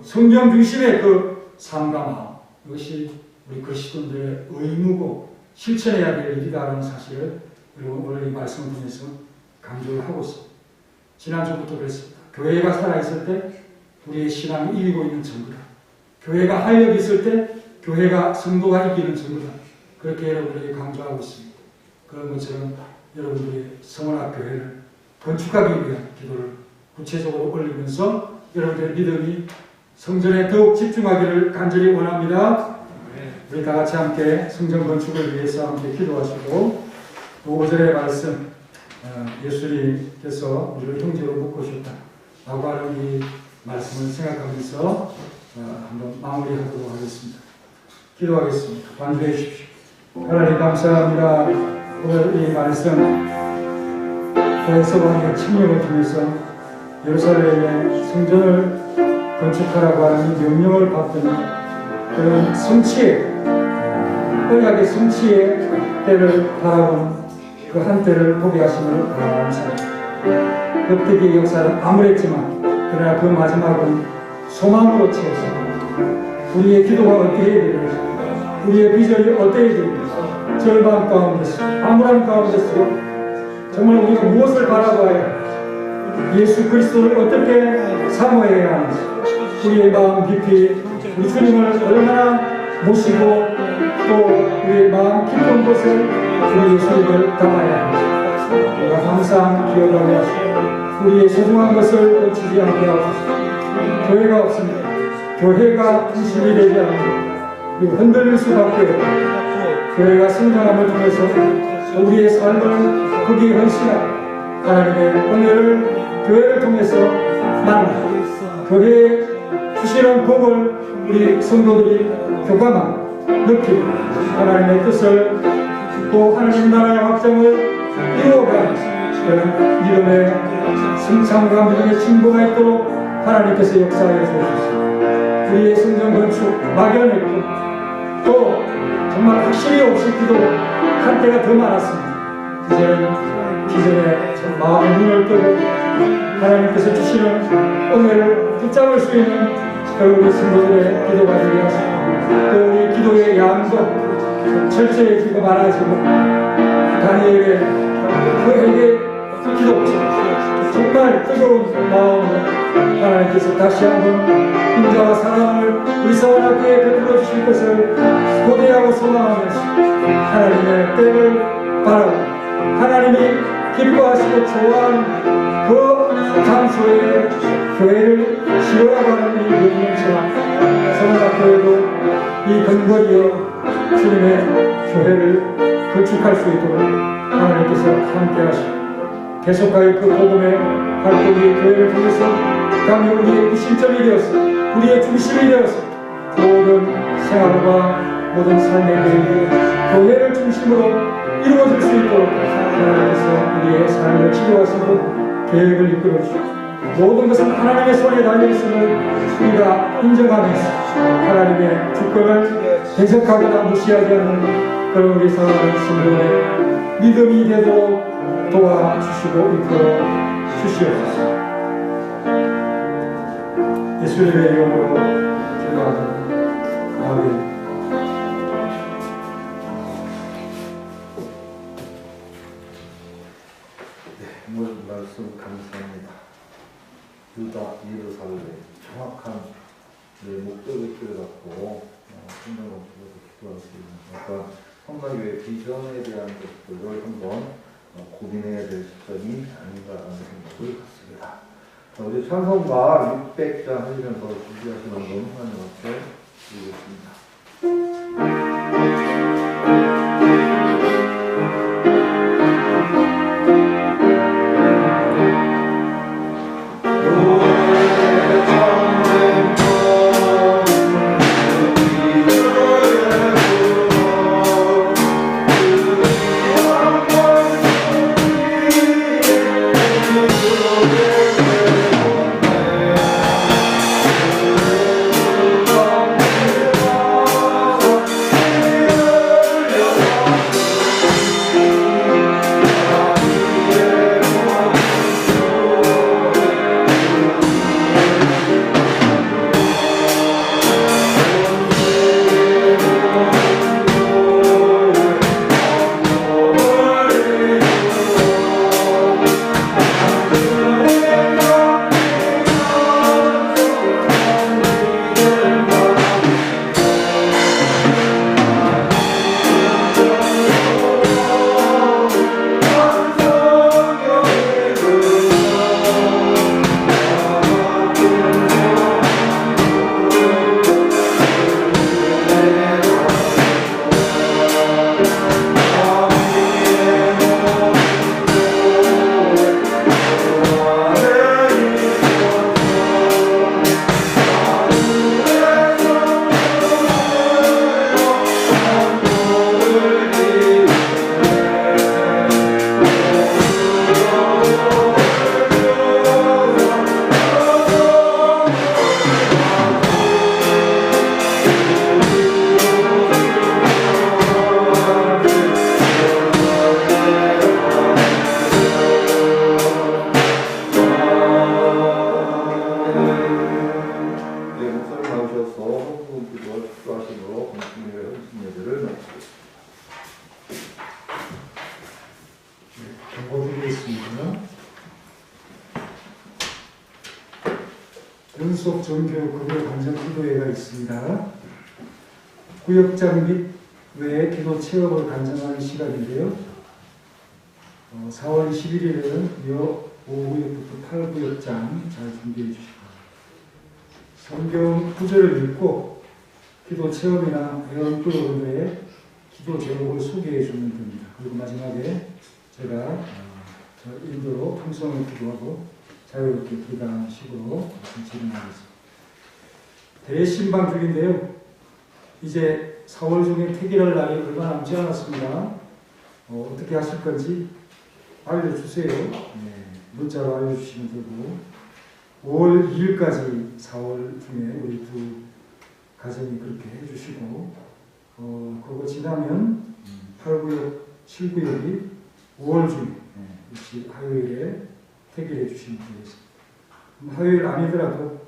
성경 중심의 그 삶과 마음 이것이 우리 그리스도인들의 의무고 실천해야 될 일이라는 사실을 여러분 오늘 이 말씀을 통해서 강조를 하고 있습니다. 지난주부터 그랬습니다. 교회가 살아있을 때 우리의 신앙이 이기고 있는 증거다. 교회가 활력이 있을 때 교회가 성도가 이기는 증거다. 그렇게 여러분에게 강조하고 있습니다. 그런 것처럼 여러분들이 성원학교회를 건축하기 위한 기도를 구체적으로 올리면서 여러분들의 믿음이 성전에 더욱 집중하기를 간절히 원합니다. 우리 다 같이 함께 성전 건축을 위해서 함께 기도하시고 5절의 말씀 예수님께서 우리를 형제로 묶으셨다 라고 하는 이 말씀을 생각하면서 한번 마무리하도록 하겠습니다. 기도하겠습니다. 완주해 주십시오. 하나님 감사합니다. 오늘 이 말씀 다윗서방의 칙령을 통해서 예루살렘의 성전을 건축하라고 하는 명령을 받던 그런 성취의 언약의 성취의 때를 바라본 그 한때를 보게 하심을 감사합니다. 역대기의 역사는 암울했지만 그러나 그 마지막은 소망으로 채워서 우리의 기도가 어떻게 해야 되는지 우리의 비전이 어떻게 해야 되는지 절망 가운데서 암울한 가운데서 정말 우리가 무엇을 바라봐야 예수 그리스도를 어떻게 사모해야 하는지 우리의 마음 깊이 우리 주님을 얼마나 모시고 또 우리의 마음 깊은 곳에 우리 예수님을 담아야 하는지 우리가 항상 기억하게 하시고 우리의 소중한 것을 놓치지 않게 하옵소서. 교회가 없습니다. 교회가 중심이 되지 않고 우리가 흔들릴 수밖에 없고 교회가 성장함을 통해서 우리의 삶을 거기에 헌신하고 하나님의 은혜를 교회를 통해서 만나고 교회에 주시는 복을 우리 성도들이 교감하고 느끼고 하나님의 뜻을 또 하나님 나라의 확장을 이루어가는 그런 믿음의 승창과 믿음의 진보가 있도록 하나님께서 역사해 주옵소서. 우리의 성전 건축 막연했고 또 정말 확실히 없이 기도 한때가 더 많았습니다. 이제는 기존에 참 마음의 눈을 뜨고 하나님께서 주시는 은혜를 붙잡을 수 있는 우리 성도들의 기도가 되게 하시고 또 우리 기도의 양도 철저해지고 많아지고 다니엘의 그에게 기도 정말 뜨거운 마음으로 하나님께서 다시 한번 인자와 사랑을 우리 성원학교에 베풀어 주실 것을 고대하고 소망하면서 하나님의 때를 바라고 하나님이 기뻐하시고 좋아하는 그 장소에 교회를 지으라고 하는 이 명령처럼 성원학교에도 이 근거리에 주님의 교회를 건축할 수 있도록 하나님께서 함께 하시고 계속하여 그 복음의 활동이 교회를 통해서 다음에 우리의 구심점이 되어서 우리의 중심이 되어서 모든 생활과 모든 삶의 그림이 교회를 중심으로 이루어질 수 있도록 하나님께서 우리의 삶을 치료하시고 계획을 이끌어 주시고 모든 것은 하나님의 손에 달려있음을 우리가 인정하면서 하나님의 주권을 해석하거나 무시하지 않는 그런 우리 사랑하는 성도의 믿음이 되도록 도와주시고 이끌어 주시옵소서. 예수님의 이름으로 기도합니다. 아멘. 오늘 말씀 감사합니다. 유다 예루살렘 정확한 목적을 갖고 성경 공부에서 기도할 수 있는 어떤 성가교의 비전에 대한 것들을 한번 고민해야 될 시점이 아닌가라는 생각을 갖습니다. 우리 찬송가 600장 하시면서 준비하시는 분 하나님 앞에 드리겠습니다. Oh 연속 정교 급여 간증 기도회가 있습니다. 구역장 및 외 기도 체험을 간증하는 시간인데요. 4월 21일에는 5구역부터 8구역장 잘 준비해 주시고 성경 구절을 읽고 기도 체험이나 애원 프로그램에 기도 제목을 소개해 주면 됩니다. 그리고 마지막에 제가 저 인도로 통성을 기도하고 자유롭게 기도하는 식으로 진행하겠습니다. 대신방 중인데요. 이제 4월 중에 태기할 날이 얼마 남지 않았습니다. 어떻게 하실 건지 알려주세요. 네, 문자로 알려주시면 되고 5월 2일까지 4월 중에 우리 두 가정이 그렇게 해주시고 그거 지나면 8구역, 7구역이 5월 중에 역시 화요일에 태기해 주시면 되겠습니다. 화요일 아니더라도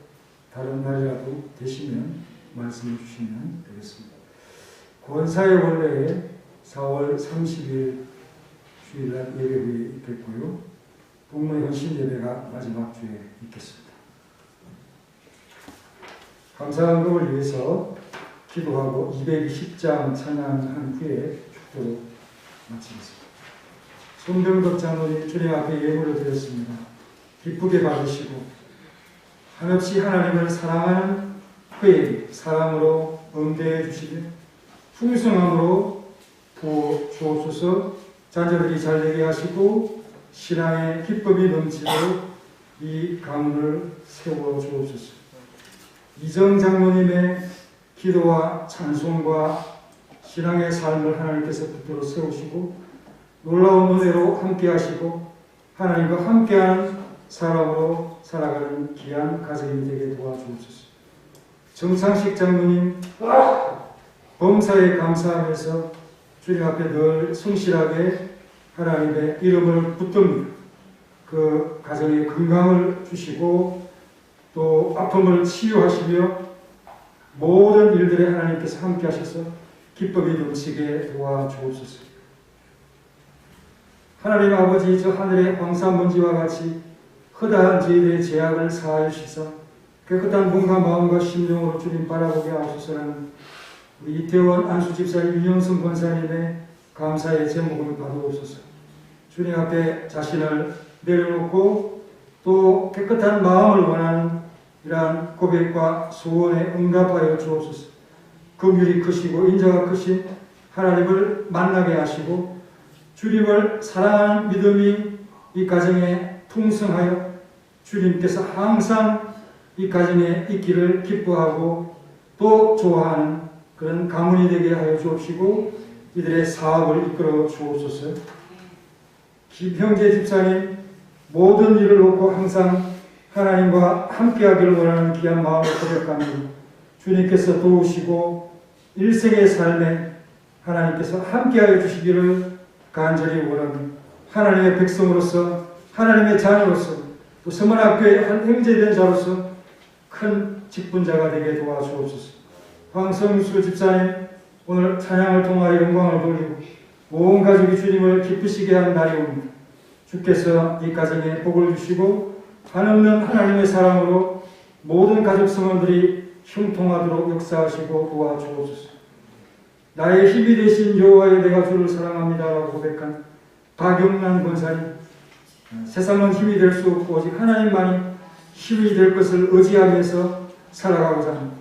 다른 날이라도 되시면 말씀해 주시면 되겠습니다. 권사의 원래에 4월 30일 주일날 예배 후에 있겠고요. 동물 헌신 예배가 마지막 주에 있겠습니다. 감사헌금을 위해서 기도하고 220장 찬양한 후에 축도로 마치겠습니다. 손병덕 장로님 주님 앞에 예물을 드렸습니다. 기쁘게 받으시고 한없이 하나님을 사랑하는 그의 사랑으로 응대해 주시며 풍성함으로 부어 주옵소서. 자녀들이 잘되게 하시고 신앙의 기쁨이 넘치도록 이 가문을 세워 주옵소서. 이정 장로님의 기도와 찬송과 신앙의 삶을 하나님께서 붙들어 세우시고 놀라운 은혜로 함께 하시고 하나님과 함께하는 사람으로 살아가는 귀한 가정이 되게 도와주옵소서. 정창식 장로님 범사에 감사하면서 주님 앞에 늘 성실하게 하나님의 이름을 붙듭니다. 그 가정에 건강을 주시고 또 아픔을 치유하시며 모든 일들에 하나님께서 함께 하셔서 기쁨이 넘치게 도와주옵소서. 하나님 아버지, 저 하늘의 황산먼지와 같이 허다한 저희들의 죄악을 사하여 주시사 깨끗한 몸과 마음과 심령으로 주님 바라보게 하옵소서라는 우리 이태원 안수집사님 윤영승 권사님의 감사의 제목을 받아옵소서. 주님 앞에 자신을 내려놓고 또 깨끗한 마음을 원하는 이러한 고백과 소원에 응답하여 주옵소서. 긍휼이 크시고 인자가 크신 하나님을 만나게 하시고 주님을 사랑하는 믿음이 이 가정에 풍성하여 주님께서 항상 이 가정에 있기를 기뻐하고 또 좋아하는 그런 가문이 되게 하여 주옵시고 이들의 사업을 이끌어 주옵소서. 김형재 집사님 모든 일을 놓고 항상 하나님과 함께하기를 원하는 귀한 마음을 고백합니다. 주님께서 도우시고 일생의 삶에 하나님께서 함께하여 주시기를 간절히 원합니다. 하나님의 백성으로서 하나님의 자녀로서 또 서문학교의 한 형제된 자로서 큰 직분자가 되게 도와주옵소서. 황성수 집사님 오늘 찬양을 통하여 영광을 돌리고 온 가족이 주님을 기쁘시게 한 날이 옵니다. 주께서 이 가정에 복을 주시고 한없는 하나님의 사랑으로 모든 가족 성원들이 형통하도록 역사하시고 도와주옵소서. 나의 힘이 되신 여호와여 내가 주를 사랑합니다라고 고백한 박영란 권사님, 세상은 힘이 될 수 없고 오직 하나님만이 힘이 될 것을 의지하면서 살아가고자 합니다.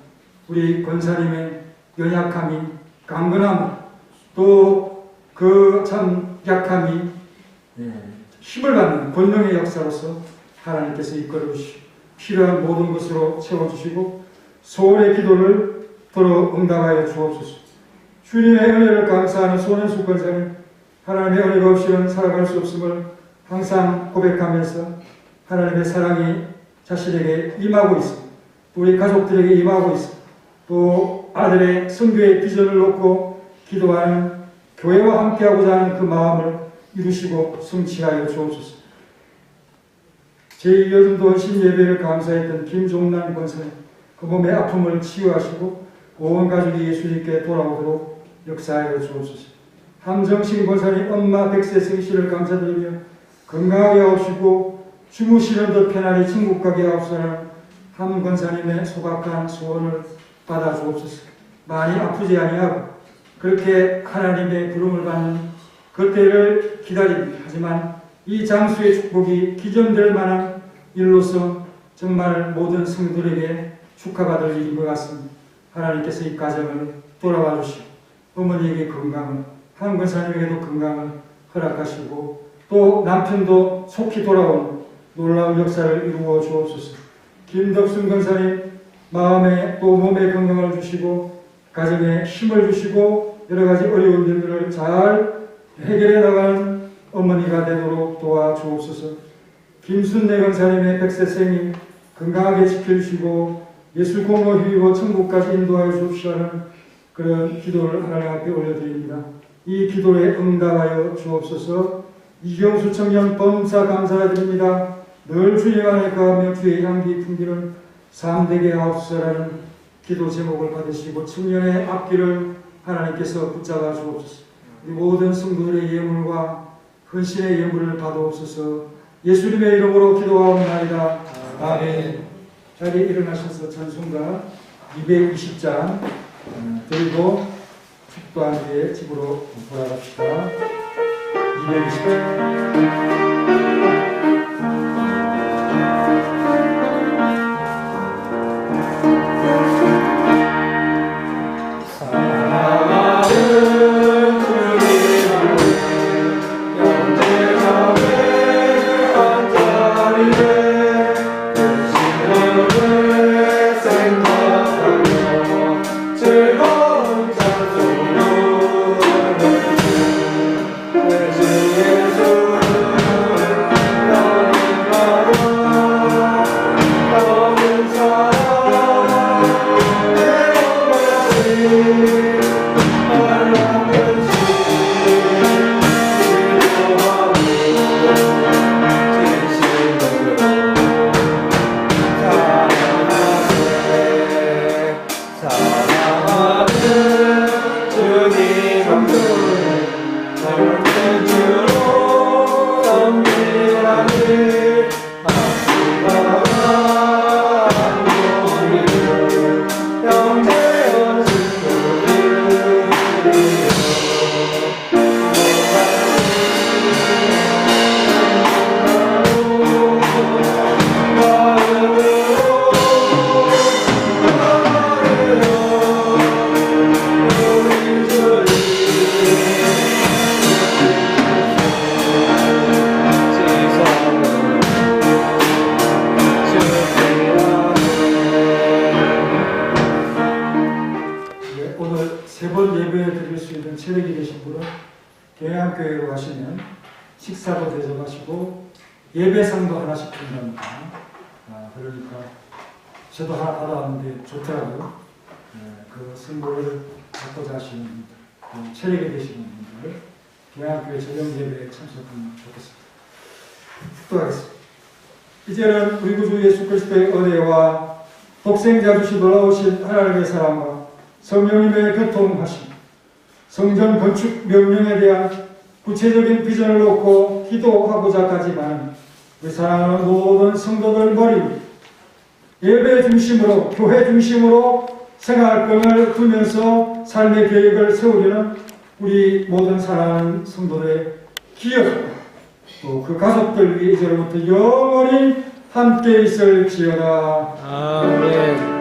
우리 권사님의 연약함이 강건함 또 그 참 약함이 힘을 받는 권능의 역사로서 하나님께서 이끌어 주시고 필요한 모든 것으로 채워주시고 소원의 기도를 도로 응답하여 주옵소서. 주님의 은혜를 감사하는 손현숙 권사님, 하나님의 은혜가 없이는 살아갈 수 없음을 항상 고백하면서 하나님의 사랑이 자신에게 임하고 있습니다. 우리 가족들에게 임하고 있습니다. 또 아들의 선교의 비전을 놓고 기도하는 교회와 함께하고자 하는 그 마음을 이루시고 성취하여 주옵소서. 제2여름도 신예배를 감사했던 김종란 권사님, 그 몸의 아픔을 치유하시고 온 가족이 예수님께 돌아오도록 역사하여 주옵소서. 함정신 권사님 엄마 백세 생시를 감사드리며 건강하게 하옵시고 주무시는 듯 편안히 천국 가게 하옵소서. 함 권사님의 소박한 소원을 받아 주옵소서. 많이 아프지 아니하고 그렇게 하나님의 부름을 받는 그때를 기다립니다. 하지만 이 장수의 축복이 기전될 만한 일로서 정말 모든 성도들에게 축하받을 일인 것 같습니다. 하나님께서 이 가정을 돌아봐 주시고 어머니에게 건강을, 한 권사님에게도 건강을 허락하시고 또 남편도 속히 돌아오는 놀라운 역사를 이루어 주옵소서. 김덕순 권사님 마음에 또 몸에 건강을 주시고 가정에 힘을 주시고 여러 가지 어려운 일들을 잘 해결해 나가는 어머니가 되도록 도와주옵소서. 김순례 권사님의 백세생이 건강하게 지켜주시고 예수 공로 휴이고 천국까지 인도하여 주옵시라는 그런 기도를 하나님 앞에 올려드립니다. 이 기도에 응답하여 주옵소서. 이경수 청년 범사 감사드립니다. 늘 주님 안에 거하며 주의 향기 풍기는 삶되게 하옵소서라는 기도 제목을 받으시고 청년의 앞길을 하나님께서 붙잡아 주옵소서. 이 모든 성도들의 예물과 헌신의 예물을 받아옵소서. 예수님의 이름으로 기도하옵나이다. 아멘. 자리에 일어나셔서 찬송가 220장 들고 축도한 뒤에 집으로 돌아갑시다. 220장. 계양교회로 가시면 식사도 대접하시고 예배상도 하나씩 준답니다. 그러니까 저도 하나 받아왔는데 좋더라고요. 그 선물을 받고자 하시는 분들, 체력이 되시는 분들, 계양교회 저녁 예배에 참석하면 좋겠습니다. 축도하겠습니다. 이제는 우리 구주 예수 그리스도의 은혜와 독생자 주시 놀라우신 하나님의 사랑과 성령님의 교통하심, 성전 건축 명령에 대한 구체적인 비전을 놓고 기도하고자까지만 우리 사랑하는 모든 성도들 머리 예배 중심으로, 교회 중심으로 생활권을 두면서 삶의 계획을 세우려는 우리 모든 사랑하는 성도들의 기억, 또 그 가족들 위해 이제로부터 영원히 함께 있을지어다. 아멘.